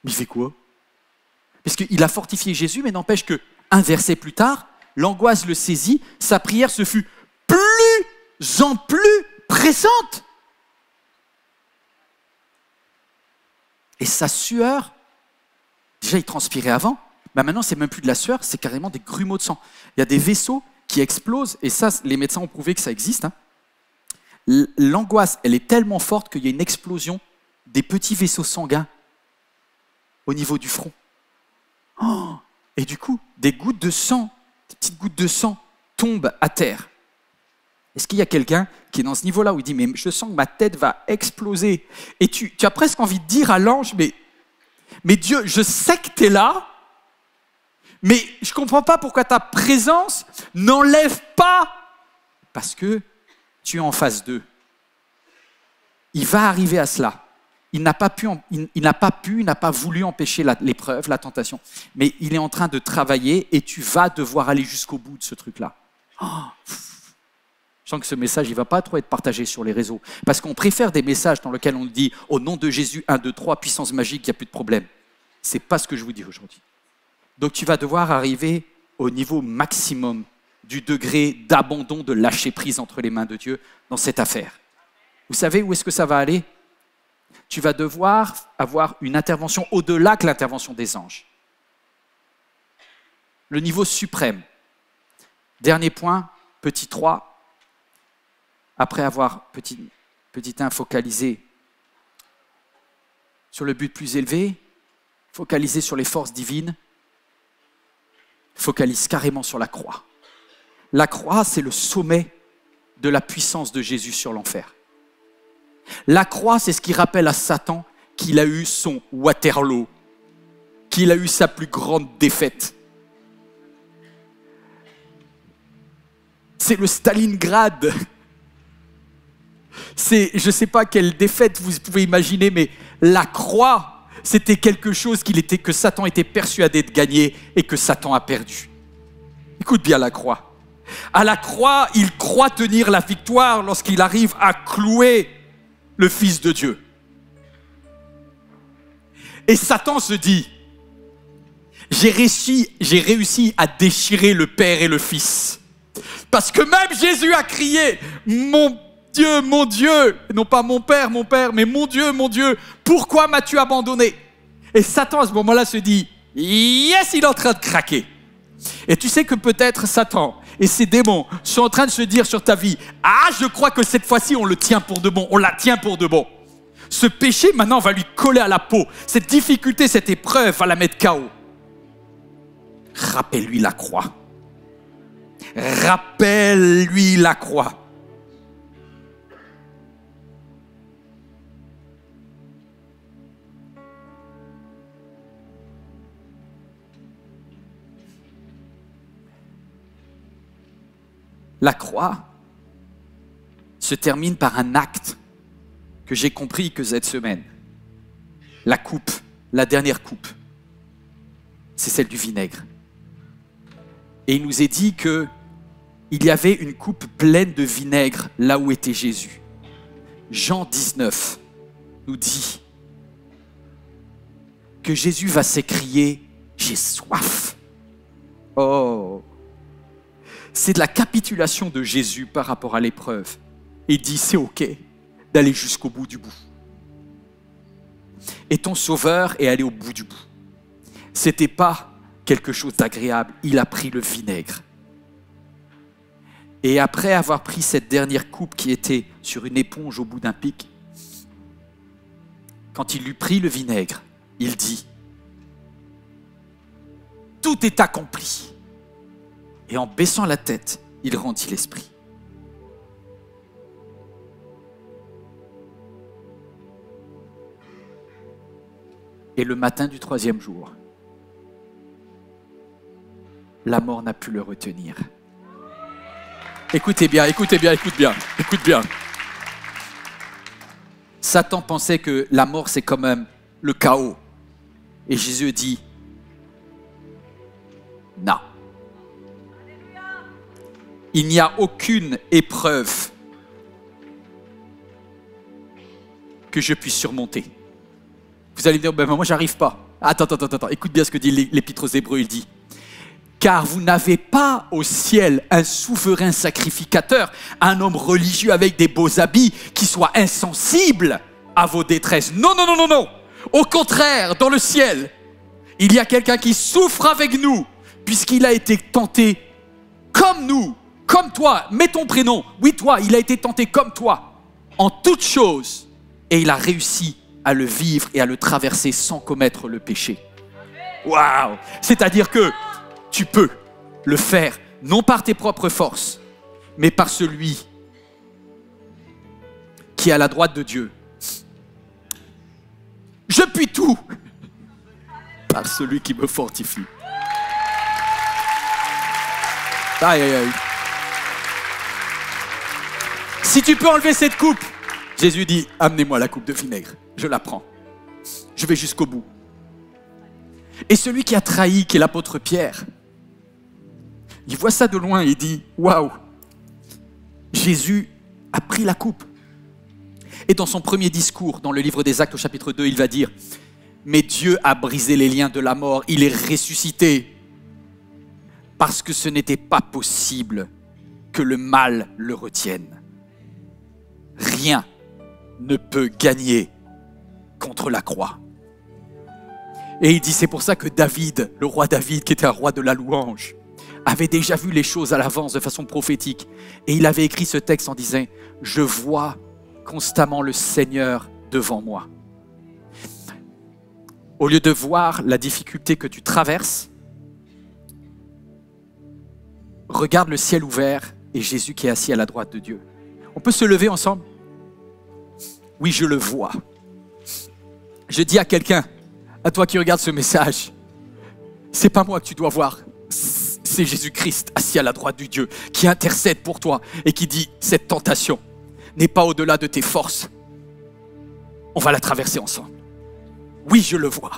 Mais il fait quoi? Parce qu'il a fortifié Jésus, mais n'empêche qu'un verset plus tard, l'angoisse le saisit, sa prière se fut plus en plus pressante. Et sa sueur, déjà il transpirait avant, mais maintenant c'est même plus de la sueur, c'est carrément des grumeaux de sang. Il y a des vaisseaux qui explosent, et ça, les médecins ont prouvé que ça existe. Hein. L'angoisse, elle est tellement forte qu'il y a une explosion des petits vaisseaux sanguins au niveau du front. Oh, et du coup, des gouttes de sang, des petites gouttes de sang tombent à terre. Est-ce qu'il y a quelqu'un qui est dans ce niveau-là où il dit « mais je sens que ma tête va exploser » et tu as presque envie de dire à l'ange « mais Dieu, je sais que tu es là, mais je ne comprends pas pourquoi ta présence n'enlève pas, parce que tu es en phase 2. » Il va arriver à cela. Il n'a pas voulu empêcher l'épreuve, la tentation. Mais il est en train de travailler et tu vas devoir aller jusqu'au bout de ce truc-là. Oh, je sens que ce message, il ne va pas trop être partagé sur les réseaux. Parce qu'on préfère des messages dans lesquels on dit « Au nom de Jésus, 1, 2, 3, puissance magique, il n'y a plus de problème. » Ce n'est pas ce que je vous dis aujourd'hui. Donc tu vas devoir arriver au niveau maximum du degré d'abandon, de lâcher prise entre les mains de Dieu dans cette affaire. Vous savez où est-ce que ça va aller? Tu vas devoir avoir une intervention au-delà que l'intervention des anges. Le niveau suprême. Dernier point, petit 3. Après avoir, petit 1, focalisé sur le but plus élevé, focalisé sur les forces divines, focalise carrément sur la croix. La croix, c'est le sommet de la puissance de Jésus sur l'enfer. La croix, c'est ce qui rappelle à Satan qu'il a eu son Waterloo, qu'il a eu sa plus grande défaite. C'est le Stalingrad. Je ne sais pas quelle défaite vous pouvez imaginer, mais la croix, c'était quelque chose que Satan était persuadé de gagner et que Satan a perdu. Écoute bien la croix. À la croix, il croit tenir la victoire lorsqu'il arrive à clouer le Fils de Dieu. Et Satan se dit, j'ai réussi à déchirer le Père et le Fils. Parce que même Jésus a crié, mon Dieu, non pas mon Père, mais mon Dieu, pourquoi m'as-tu abandonné? Et Satan, à ce moment-là, se dit, yes, il est en train de craquer. Et tu sais que peut-être Satan et ses démons sont en train de se dire sur ta vie, ah, je crois que cette fois-ci, on le tient pour de bon, on la tient pour de bon. Ce péché, maintenant, va lui coller à la peau. Cette difficulté, cette épreuve va la mettre KO. Rappelle-lui la croix. Rappelle-lui la croix. La croix se termine par un acte que j'ai compris que cette semaine. La coupe, la dernière coupe, c'est celle du vinaigre. Et il nous est dit qu'il y avait une coupe pleine de vinaigre là où était Jésus. Jean 19 nous dit que Jésus va s'écrier « J'ai soif ». Oh, c'est de la capitulation de Jésus par rapport à l'épreuve. Il dit, c'est OK d'aller jusqu'au bout du bout. Et ton sauveur est allé au bout du bout. C'était pas quelque chose d'agréable. Il a pris le vinaigre. Et après avoir pris cette dernière coupe qui était sur une éponge au bout d'un pic, quand il eut pris le vinaigre, il dit, tout est accompli. Et en baissant la tête, il rendit l'esprit. Et le matin du 3e jour, la mort n'a pu le retenir. Écoutez bien, écoutez bien, écoute bien, écoute bien. Satan pensait que la mort, c'est quand même le chaos. Et Jésus dit, non. Il n'y a aucune épreuve que je puisse surmonter. Vous allez me dire, ben moi j'arrive pas. Attends, écoute bien ce que dit l'Épître aux Hébreux, il dit. Car vous n'avez pas au ciel un souverain sacrificateur, un homme religieux avec des beaux habits qui soit insensible à vos détresses. Non. Au contraire, dans le ciel, il y a quelqu'un qui souffre avec nous, puisqu'il a été tenté comme nous. Comme toi, mets ton prénom. Oui, toi, il a été tenté comme toi, en toutes choses. Et il a réussi à le vivre et à le traverser sans commettre le péché. Waouh! C'est-à-dire que tu peux le faire, non par tes propres forces, mais par celui qui est à la droite de Dieu. Je puis tout par celui qui me fortifie. Aïe, aïe, aïe. Si tu peux enlever cette coupe, Jésus dit, amenez-moi la coupe de vinaigre. Je la prends. Je vais jusqu'au bout. Et celui qui a trahi, qui est l'apôtre Pierre, il voit ça de loin et il dit, waouh, Jésus a pris la coupe. Et dans son premier discours, dans le livre des Actes au chapitre 2, il va dire, mais Dieu a brisé les liens de la mort, il est ressuscité, parce que ce n'était pas possible que le mal le retienne. Rien ne peut gagner contre la croix. Et il dit, c'est pour ça que David, le roi David, qui était un roi de la louange, avait déjà vu les choses à l'avance de façon prophétique. Et il avait écrit ce texte en disant, je vois constamment le Seigneur devant moi. Au lieu de voir la difficulté que tu traverses, regarde le ciel ouvert et Jésus qui est assis à la droite de Dieu. On peut se lever ensemble? Oui, je le vois. Je dis à quelqu'un, à toi qui regardes ce message, c'est pas moi que tu dois voir, c'est Jésus-Christ assis à la droite du Dieu qui intercède pour toi et qui dit, cette tentation n'est pas au-delà de tes forces. On va la traverser ensemble. Oui, je le vois.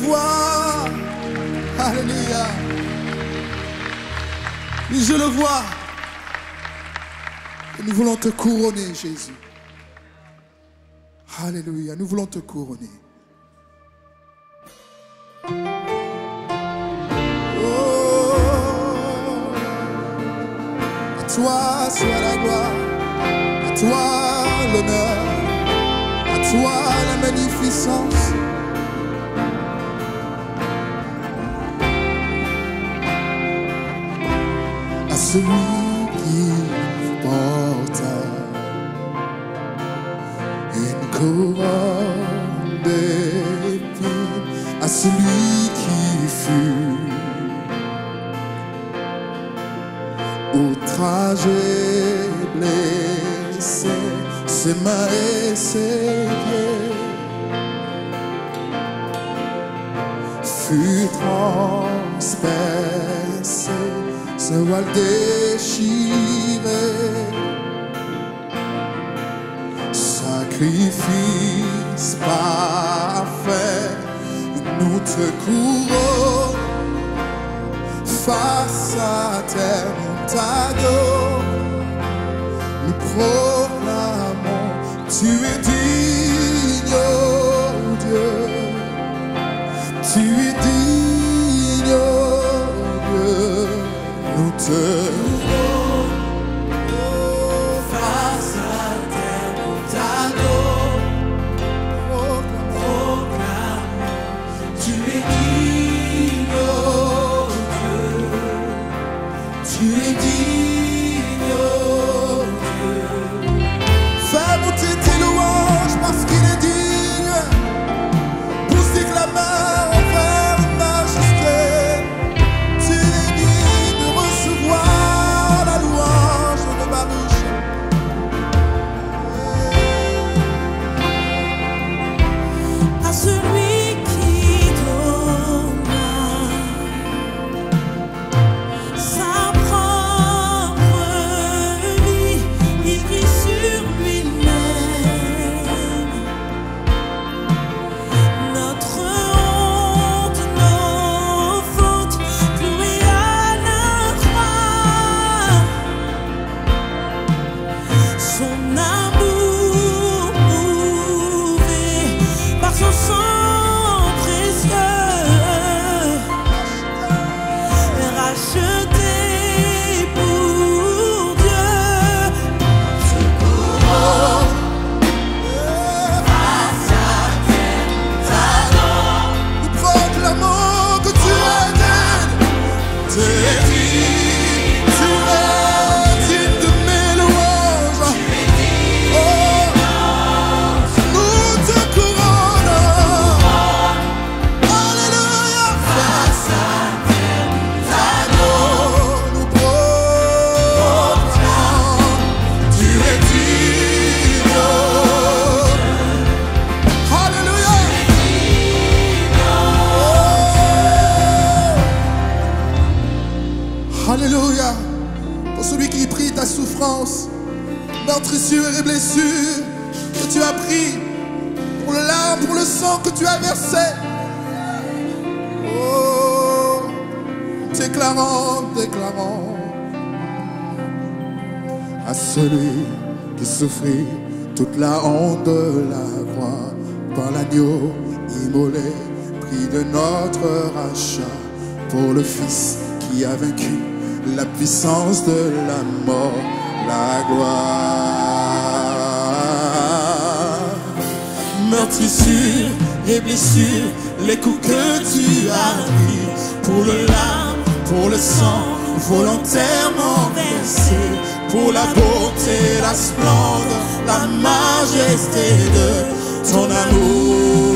vois. Alléluia. Oui, je le vois. Et nous voulons te couronner, Jésus. Alléluia. Nous voulons te couronner. À toi soit la gloire, à toi l'honneur, à toi la magnificence. À celui qui porta une couronne d'épines, à celui qui fut outragé, blessé, ses mains et ses pieds, fut transpercé, ce voile déchiré, sacrifice parfait, nous te courons face à terre. Nous proclamons, tu es digne, oh Dieu, tu es digne, oh Dieu, nous te louons, face à terre, nous proclamons, tu es digne, oh Dieu, tu es digne. Alléluia. Pour celui qui prie ta souffrance, meurtrissure et blessure que tu as pris, pour le larme, pour le sang que tu as versé. Oh, déclarant, déclarant à celui qui souffrit toute la honte de la croix, par l'agneau immolé, prix de notre rachat, pour le Fils qui a vaincu la puissance de la mort, la gloire. Meurtrissure et blessure, les coups que tu as pris, pour le larme, pour le sang, volontairement versé, pour la beauté, la splendeur, la majesté de ton amour.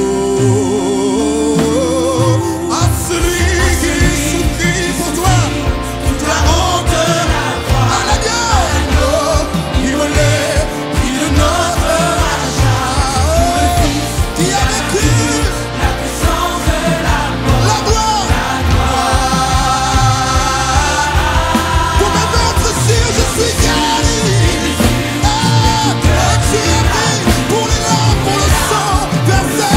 À celui qui souffrit pour toi toute la honte de la croix, à l'agneau immolé, prix de notre rachat, qui a vécu la puissance de la mort, la gloire. Pour mes meurtrissures, je suis guéri. Tu as pris pour les larmes, pour le sang versé.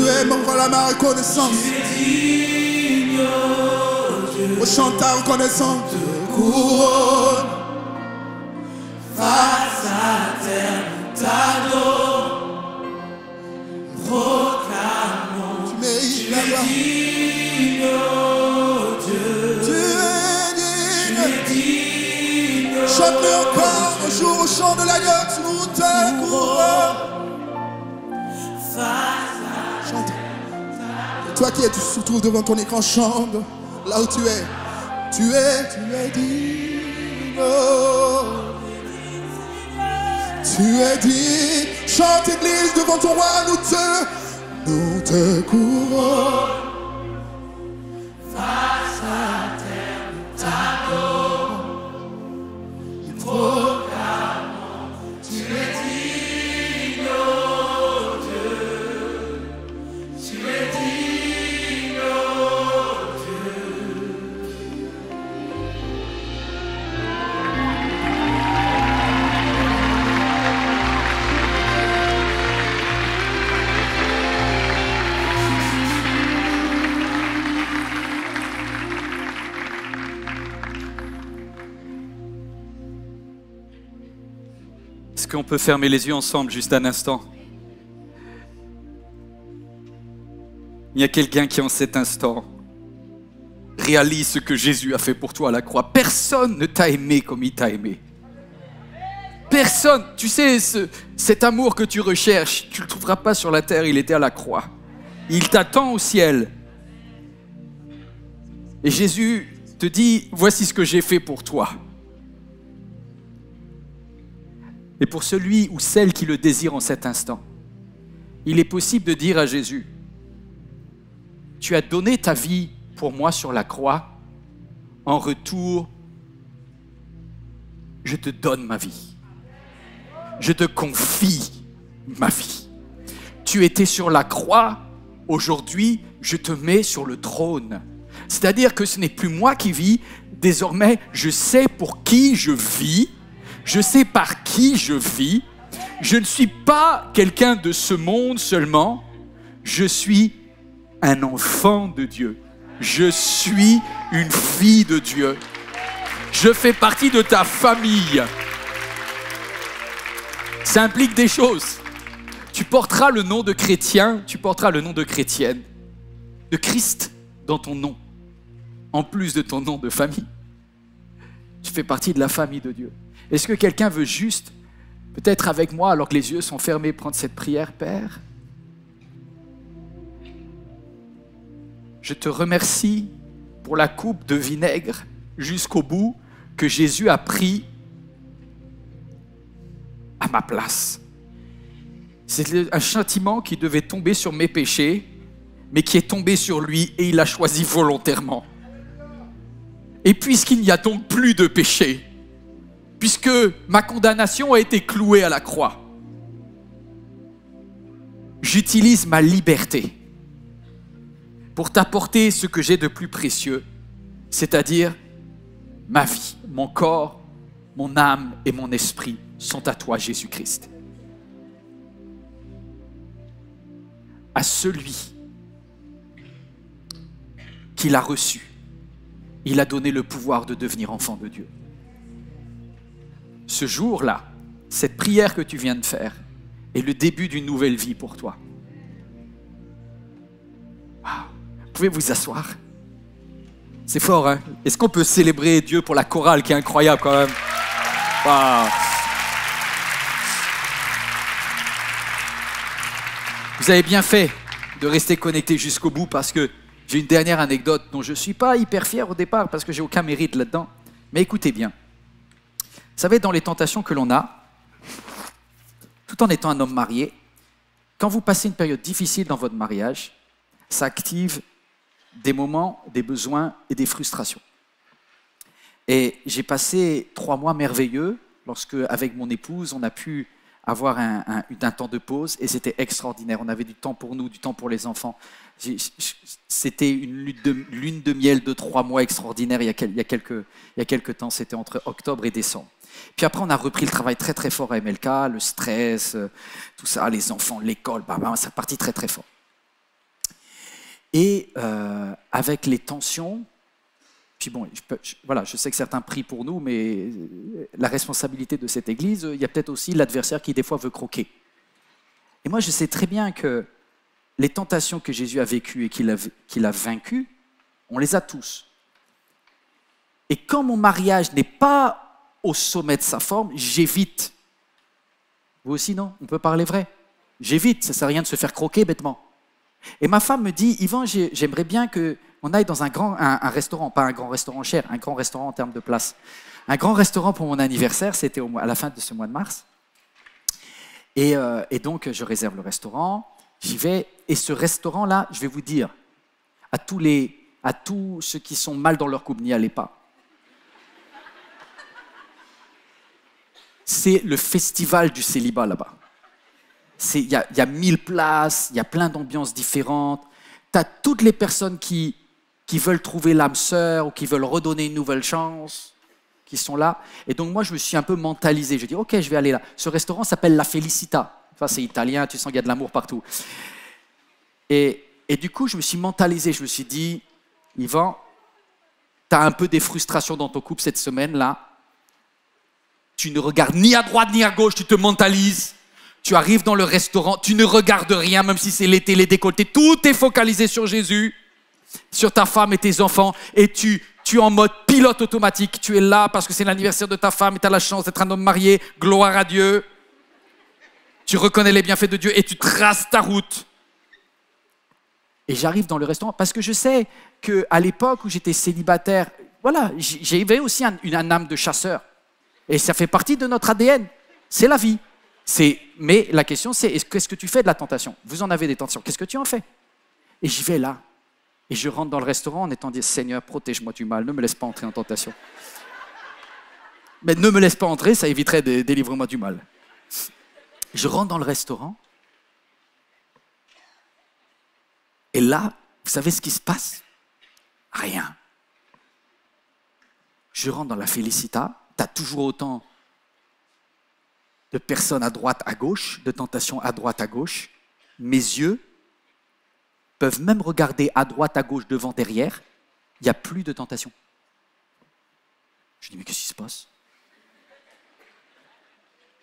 es, mon voilà ma reconnaissance. On chante ta reconnaissance. Couronne face à terre, proclamons. Tu mérites la gloire. Chante-le encore un jour au chant de l'agneau, sous ta couronne. Chante. Et toi qui es surtout devant ton écran, chante là où tu es. Tu es digne. Tu es digne. Chante église devant ton roi, nous te couronne. Face à terre, ta gloire. Proclamons, tu es digne, oh Dieu. Tu es digne, oh Dieu. Est-ce qu'on peut fermer les yeux ensemble juste un instant? Il y a quelqu'un qui en cet instant réalise ce que Jésus a fait pour toi à la croix. Personne ne t'a aimé comme il t'a aimé. Personne. Tu sais, cet amour que tu recherches, tu ne le trouveras pas sur la terre, il était à la croix. Il t'attend au ciel. Et Jésus te dit, voici ce que j'ai fait pour toi. Et pour celui ou celle qui le désire en cet instant, il est possible de dire à Jésus, tu as donné ta vie pour moi sur la croix, en retour, je te donne ma vie. Je te confie ma vie. Tu étais sur la croix, aujourd'hui, je te mets sur le trône. C'est-à-dire que ce n'est plus moi qui vis, désormais, je sais pour qui je vis. Je sais par qui je vis. Je ne suis pas quelqu'un de ce monde seulement. Je suis un enfant de Dieu. Je suis une fille de Dieu. Je fais partie de ta famille. Ça implique des choses. Tu porteras le nom de chrétien, tu porteras le nom de chrétienne, de Christ dans ton nom, en plus de ton nom de famille. Tu fais partie de la famille de Dieu. Est-ce que quelqu'un veut juste, peut-être avec moi, alors que les yeux sont fermés, prendre cette prière, Père? Je te remercie pour la coupe de vinaigre jusqu'au bout que Jésus a pris à ma place. C'est un châtiment qui devait tomber sur mes péchés, mais qui est tombé sur lui et il l'a choisi volontairement. Et puisqu'il n'y a donc plus de péché, puisque ma condamnation a été clouée à la croix, j'utilise ma liberté pour t'apporter ce que j'ai de plus précieux, c'est-à-dire ma vie, mon corps, mon âme et mon esprit sont à toi, Jésus-Christ. À celui qui l'a reçu, il a donné le pouvoir de devenir enfant de Dieu. Ce jour-là, cette prière que tu viens de faire est le début d'une nouvelle vie pour toi. Wow. Vous pouvez vous asseoir? C'est fort, hein? Est-ce qu'on peut célébrer Dieu pour la chorale qui est incroyable quand même? Wow. Vous avez bien fait de rester connecté jusqu'au bout parce que j'ai une dernière anecdote dont je ne suis pas hyper fier au départ parce que j'ai aucun mérite là-dedans. Mais écoutez bien. Vous savez, dans les tentations que l'on a, tout en étant un homme marié, quand vous passez une période difficile dans votre mariage, ça active des moments, des besoins et des frustrations. Et j'ai passé 3 mois merveilleux lorsque, avec mon épouse, on a pu avoir un temps de pause et c'était extraordinaire. On avait du temps pour nous, du temps pour les enfants. C'était une lune de miel de 3 mois extraordinaire il y a quelques temps. C'était entre octobre et décembre. Puis après, on a repris le travail très très fort à MLK, le stress, tout ça, les enfants, l'école, ça partit très très fort. Et avec les tensions, puis bon, voilà, je sais que certains prient pour nous, mais la responsabilité de cette église, il y a peut-être aussi l'adversaire qui des fois veut croquer. Et moi, je sais très bien que les tentations que Jésus a vécues et qu'il a vaincues, on les a tous. Et quand mon mariage n'est pas au sommet de sa forme, j'évite. Vous aussi, non? On peut parler vrai. J'évite, ça ne sert à rien de se faire croquer bêtement. Et ma femme me dit, Yvan, j'aimerais bien qu'on aille dans un restaurant, pas un grand restaurant cher, un grand restaurant en termes de place. Un grand restaurant pour mon anniversaire, c'était à la fin de ce mois de mars. Et donc, je réserve le restaurant, j'y vais. Et ce restaurant-là, je vais vous dire, à tous ceux qui sont mal dans leur couple, n'y allez pas. C'est le festival du célibat là-bas. Il y a 1000 places, il y a plein d'ambiances différentes. Tu as toutes les personnes qui veulent trouver l'âme sœur ou qui veulent redonner une nouvelle chance, qui sont là. Et donc moi, je me suis un peu mentalisé. Je dis, ok, je vais aller là. Ce restaurant s'appelle La Felicita. Enfin, c'est italien, tu sens qu'il y a de l'amour partout. Et du coup, je me suis mentalisé. Je me suis dit, Yvan, tu as un peu des frustrations dans ton couple cette semaine-là. Tu ne regardes ni à droite ni à gauche, tu te mentalises. Tu arrives dans le restaurant, tu ne regardes rien, même si c'est l'été, les décolletés. Tout est focalisé sur Jésus, sur ta femme et tes enfants. Et tu es en mode pilote automatique. Tu es là parce que c'est l'anniversaire de ta femme et tu as la chance d'être un homme marié. Gloire à Dieu. Tu reconnais les bienfaits de Dieu et tu traces ta route. Et j'arrive dans le restaurant parce que je sais qu'à l'époque où j'étais célibataire, voilà, j'avais aussi une âme de chasseur. Et ça fait partie de notre ADN. C'est la vie. Mais la question, c'est qu'est-ce que tu fais de la tentation? Vous en avez des tentations. Qu'est-ce que tu en fais? Et j'y vais là. Et je rentre dans le restaurant en étant dit, Seigneur, protège-moi du mal. Ne me laisse pas entrer en tentation. Mais ne me laisse pas entrer, ça éviterait de délivrer-moi du mal. Je rentre dans le restaurant. Et là, vous savez ce qui se passe? Rien. Je rentre dans la Felicita. Tu as toujours autant de personnes à droite, à gauche, de tentations à droite, à gauche. Mes yeux peuvent même regarder à droite, à gauche, devant, derrière. Il n'y a plus de tentation. Je dis, mais qu'est-ce qui se passe?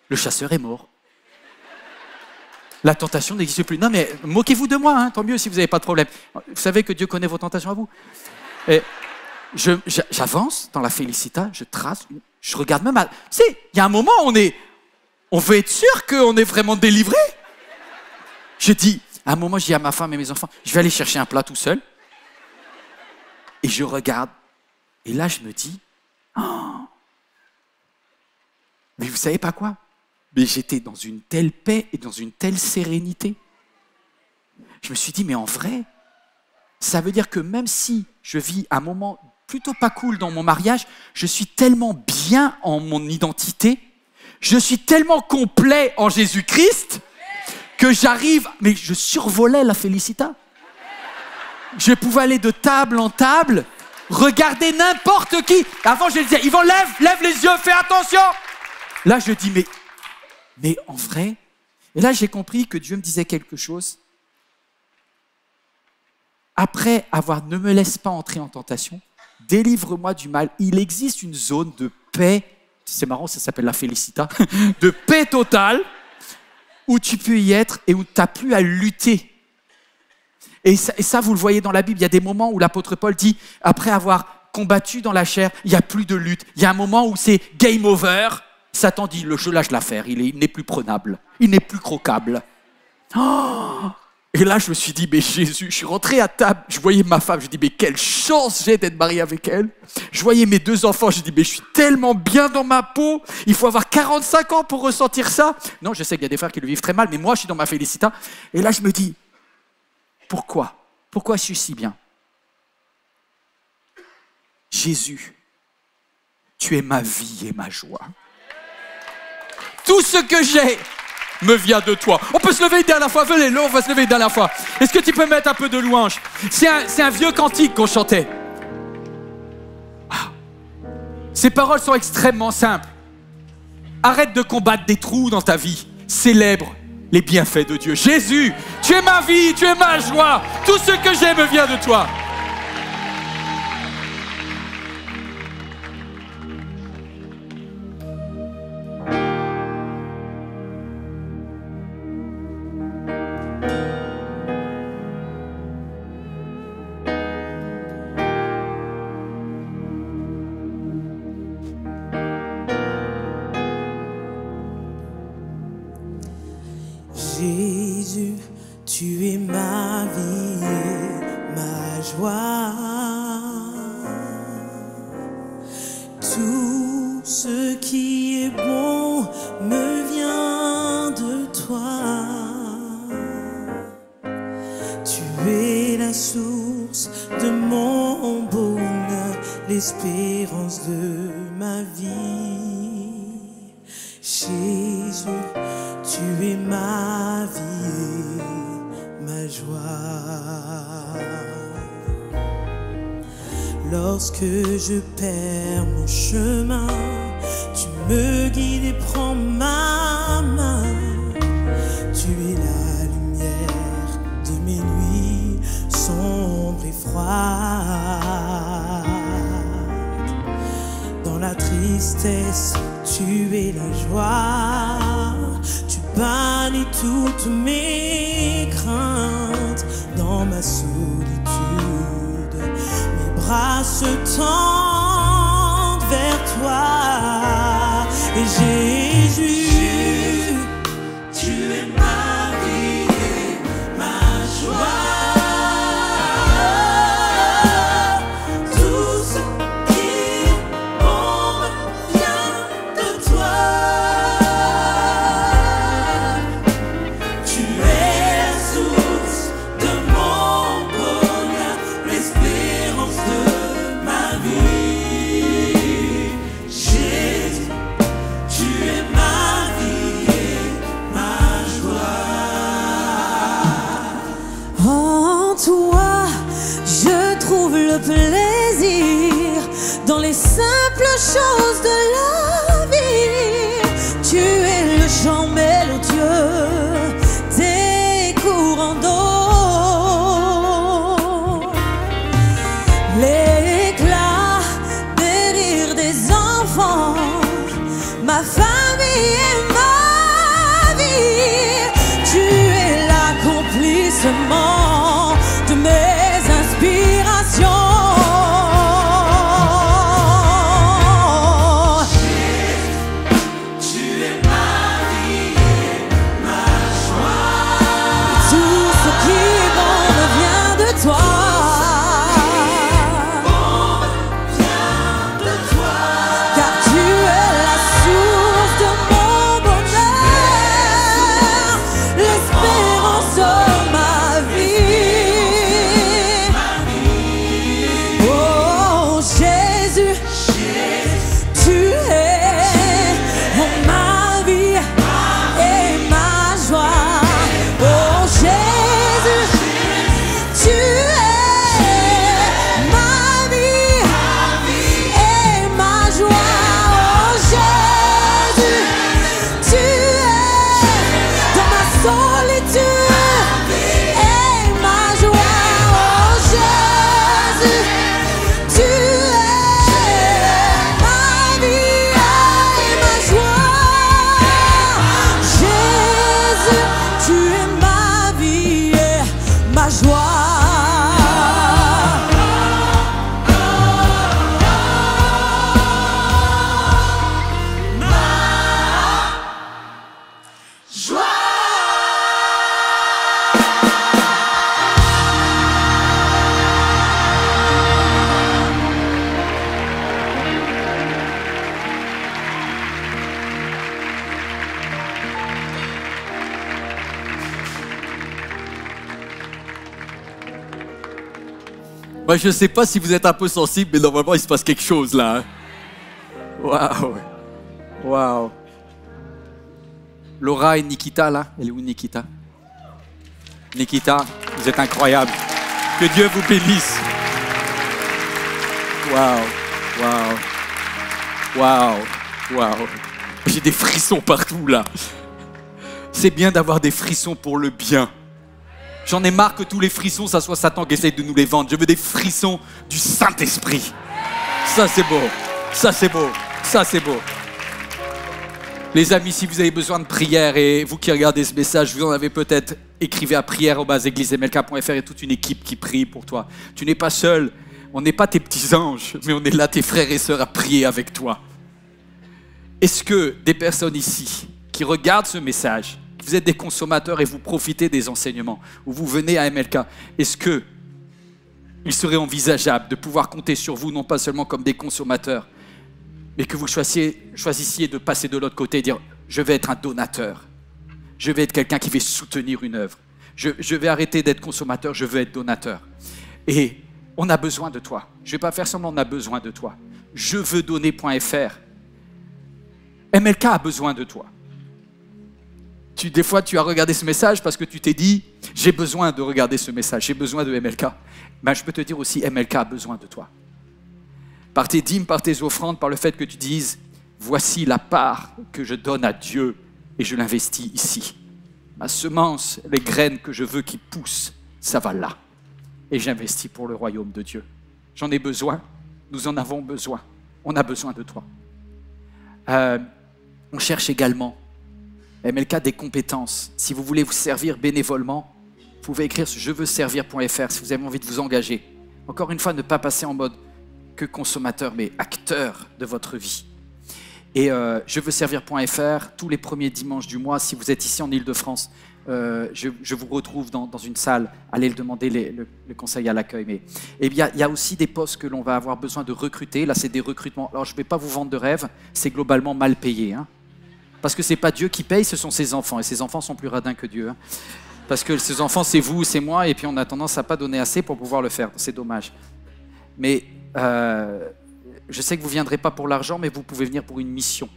Le chasseur est mort. La tentation n'existe plus. Non, mais moquez-vous de moi, hein, tant mieux si vous n'avez pas de problème. Vous savez que Dieu connaît vos tentations à vous. Et j'avance dans la Felicita, je trace, je regarde même à... Tu sais, il y a un moment, on veut être sûr qu'on est vraiment délivré. À un moment, je dis à ma femme et mes enfants, je vais aller chercher un plat tout seul. Et je regarde. Et là, je me dis, oh, mais vous savez pas quoi? Mais j'étais dans une telle paix et dans une telle sérénité. Je me suis dit, mais en vrai, ça veut dire que même si je vis un moment plutôt pas cool dans mon mariage, je suis tellement bien en mon identité, je suis tellement complet en Jésus-Christ que j'arrive, mais je survolais la Felicita. Je pouvais aller de table en table, regarder n'importe qui. Avant, je disais, Yvan, lève les yeux, fais attention. Là, je dis, mais en vrai, et là, j'ai compris que Dieu me disait quelque chose. Après avoir ne me laisse pas entrer en tentation, délivre-moi du mal. Il existe une zone de paix, c'est marrant, ça s'appelle la Felicita, de paix totale, où tu peux y être et où tu n'as plus à lutter. Et ça, vous le voyez dans la Bible, il y a des moments où l'apôtre Paul dit, après avoir combattu dans la chair, il n'y a plus de lutte. Il y a un moment où c'est game over. Satan dit, je lâche l'affaire, il n'est plus prenable, il n'est plus croquable. Oh! Et là, je me suis dit, mais Jésus, je suis rentré à table, je voyais ma femme, je dis, mais quelle chance j'ai d'être marié avec elle. Je voyais mes 2 enfants, je dis, mais je suis tellement bien dans ma peau, il faut avoir 45 ans pour ressentir ça. Non, je sais qu'il y a des frères qui le vivent très mal, mais moi, je suis dans ma Felicita. Et là, je me dis, pourquoi je suis si bien? Jésus, tu es ma vie et ma joie. Tout ce que j'ai me vient de toi. On peut se lever une dernière fois. Venez, on va se lever une dernière fois. Est-ce que tu peux mettre un peu de louange? C'est un vieux cantique qu'on chantait. Ces paroles sont extrêmement simples. Arrête de combattre des trous dans ta vie. Célèbre les bienfaits de Dieu. Jésus, tu es ma vie, tu es ma joie. Tout ce que j'ai me vient de toi. Jésus, tu es ma vie et ma joie. Tout ce qui est bon me vient de toi. Tu es la source de mon bonheur, l'espérance de ma vie. Jésus, tu es ma vie et ma joie. Lorsque je perds mon chemin, tu me guides et prends ma main. Tu es la lumière de mes nuits sombres et froides. Dans la tristesse, tu es la joie. Tu bannis toutes mes craintes. Dans ma solitude, mes bras se tendent vers toi. Et Jésus, tu es ma vie et ma joie. Tout ce qui est bon me vient de toi. Tu es la source de mon bonheur, l'espérance de ma vie. Jésus, tu es ma vie et ma joie. En toi, je trouve le plaisir dans les simples choses de la vie. Tu es le chant mélodieux des courants d'eau, l'éclat des rires des enfants, ma famille et ma vie. Tu es l'accomplissement de mes inspirations. Tu es ma vie et ma joie. Tout ce qui est bon me vient de toi. Car tu es la source de mon bonheur, l'espérance de ma vie. Oh Jésus, tu es ma vie et ma joie. Oh Jésus, tu es ma vie et ma joie. Oh Jésus, tu es dans ma solitude et ma joie. Oh Jésus, tu es ma vie et ma joie. Jésus, tu es ma vie et ma joie. Moi, je ne sais pas si vous êtes un peu sensible, mais normalement, il se passe quelque chose là. Hein. Waouh. Waouh. Laura et Nikita, là. Elle est où, Nikita? Nikita, vous êtes incroyables. Que Dieu vous bénisse. Waouh. Waouh. Waouh. Waouh. J'ai des frissons partout là. C'est bien d'avoir des frissons pour le bien. J'en ai marre que tous les frissons, ça soit Satan qui essaye de nous les vendre. Je veux des frissons du Saint-Esprit. Ça c'est beau, ça c'est beau, ça c'est beau. Les amis, si vous avez besoin de prière et vous qui regardez ce message, vous en avez peut-être, écrivez à prière@églisemlk.fr et toute une équipe qui prie pour toi. Tu n'es pas seul, on n'est pas tes petits anges, mais on est là, tes frères et sœurs, à prier avec toi. Est-ce que des personnes ici qui regardent ce message, vous êtes des consommateurs et vous profitez des enseignements, ou vous venez à MLK, est-ce que il serait envisageable de pouvoir compter sur vous, non pas seulement comme des consommateurs, mais que vous choisissiez de passer de l'autre côté et dire « Je vais être un donateur. Je vais être quelqu'un qui va soutenir une œuvre. Je vais arrêter d'être consommateur, je veux être donateur. » Et on a besoin de toi. Je ne vais pas faire semblant, on a besoin de toi. Je veux donner.fr. MLK a besoin de toi. Des fois, tu as regardé ce message parce que tu t'es dit « J'ai besoin de regarder ce message, j'ai besoin de MLK. » Ben, je peux te dire aussi, MLK a besoin de toi. Par tes dîmes, par tes offrandes, par le fait que tu dises « Voici la part que je donne à Dieu et je l'investis ici. Ma semence, les graines que je veux qui poussent, ça va là. Et j'investis pour le royaume de Dieu. J'en ai besoin, nous en avons besoin. On a besoin de toi. » On cherche également, MLK, des compétences. Si vous voulez vous servir bénévolement, vous pouvez écrire sur jeveuxservir.fr si vous avez envie de vous engager. Encore une fois, ne pas passer en mode que consommateur, mais acteur de votre vie. Et jeveuxservir.fr, tous les premiers dimanches du mois, si vous êtes ici en Ile-de-France, je vous retrouve dans une salle, allez le demander le conseil à l'accueil. Mais il y a aussi des postes que l'on va avoir besoin de recruter. Là, c'est des recrutements. Alors, je ne vais pas vous vendre de rêve, c'est globalement mal payé. Hein, parce que ce n'est pas Dieu qui paye, ce sont ses enfants. Et ses enfants sont plus radins que Dieu. Hein, parce que ses enfants, c'est vous, c'est moi, et puis on a tendance à ne pas donner assez pour pouvoir le faire. C'est dommage. Mais je sais que vous ne viendrez pas pour l'argent, mais vous pouvez venir pour une mission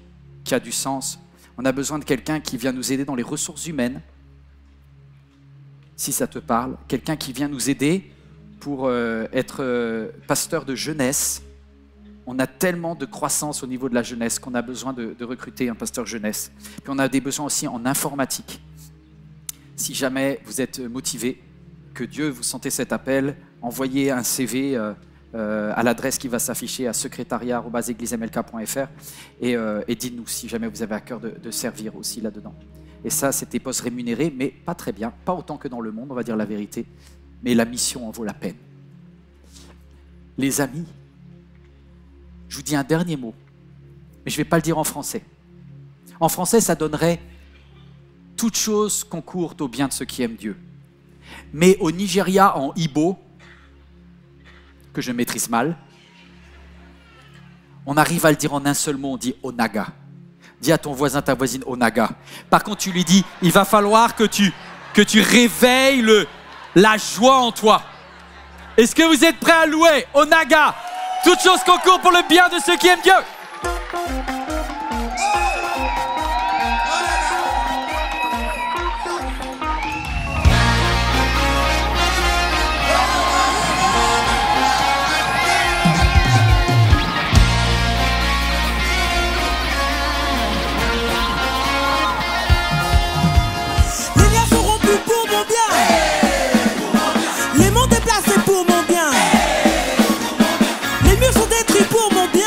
qui a du sens. On a besoin de quelqu'un qui vient nous aider dans les ressources humaines, si ça te parle. Quelqu'un qui vient nous aider pour être pasteur de jeunesse. On a tellement de croissance au niveau de la jeunesse qu'on a besoin de recruter un pasteur jeunesse. Puis on a des besoins aussi en informatique. Si jamais vous êtes motivé, que Dieu vous sentez cet appel, envoyez un CV à l'adresse qui va s'afficher à secrétariat@églisemlk.fr et dites-nous si jamais vous avez à cœur de servir aussi là-dedans. Et ça, c'est des postes rémunérés, mais pas très bien, pas autant que dans le monde, on va dire la vérité, mais la mission en vaut la peine. Les amis, je vous dis un dernier mot, mais je ne vais pas le dire en français. En français, ça donnerait « Toute chose concourt au bien de ceux qui aiment Dieu ». Mais au Nigeria, en Igbo, que je maîtrise mal, on arrive à le dire en un seul mot, on dit « Onaga ». Dis à ton voisin, ta voisine, Onaga. Par contre, tu lui dis, il va falloir que tu réveilles la joie en toi. Est-ce que vous êtes prêts à louer Onaga? Toute chose concourt pour le bien de ceux qui aiment Dieu. Pour mon bien. Les murs sont détruits pour mon bien.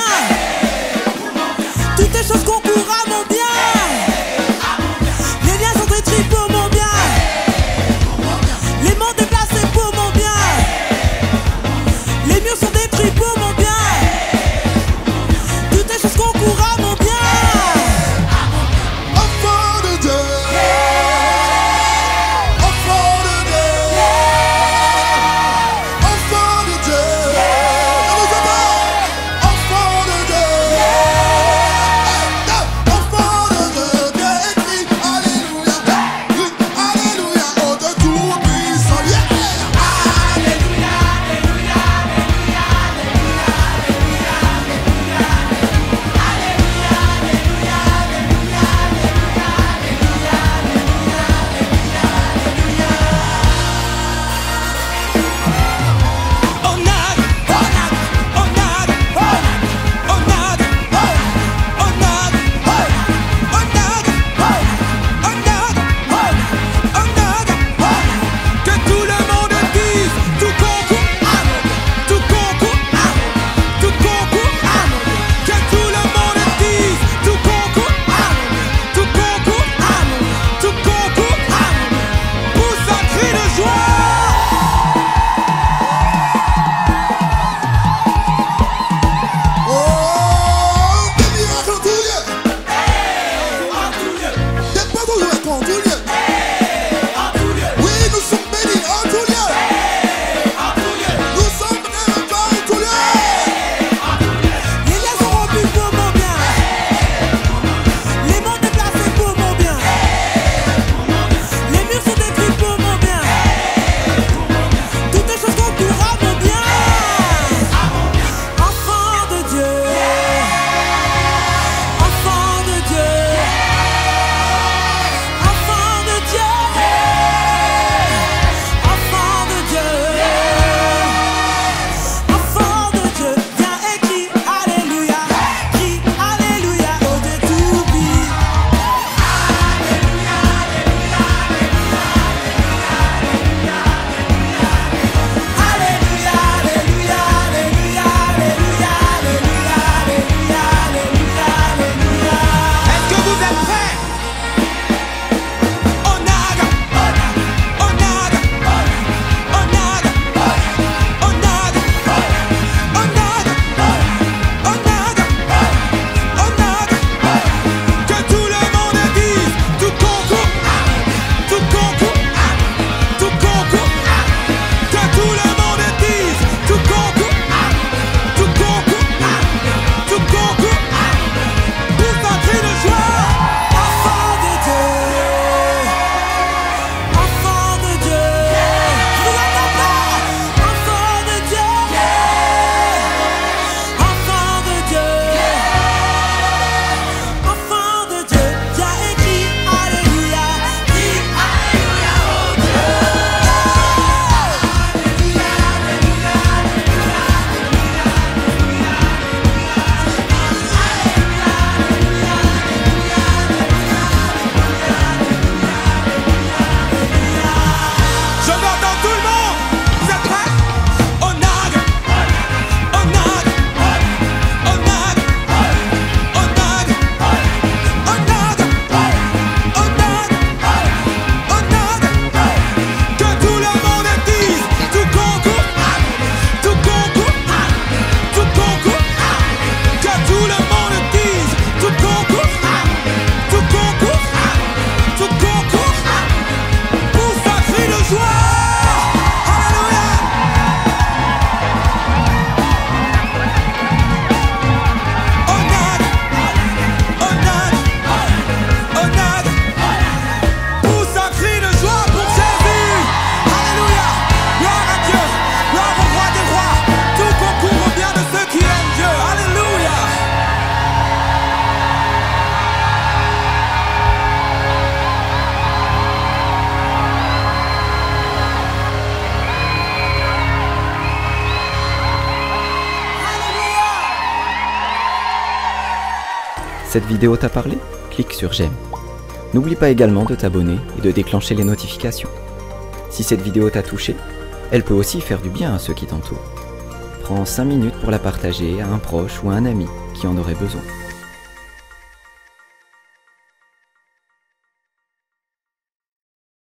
Cette vidéo t'a parlé? Clique sur j'aime. N'oublie pas également de t'abonner et de déclencher les notifications. Si cette vidéo t'a touché, elle peut aussi faire du bien à ceux qui t'entourent. Prends 5 minutes pour la partager à un proche ou à un ami qui en aurait besoin.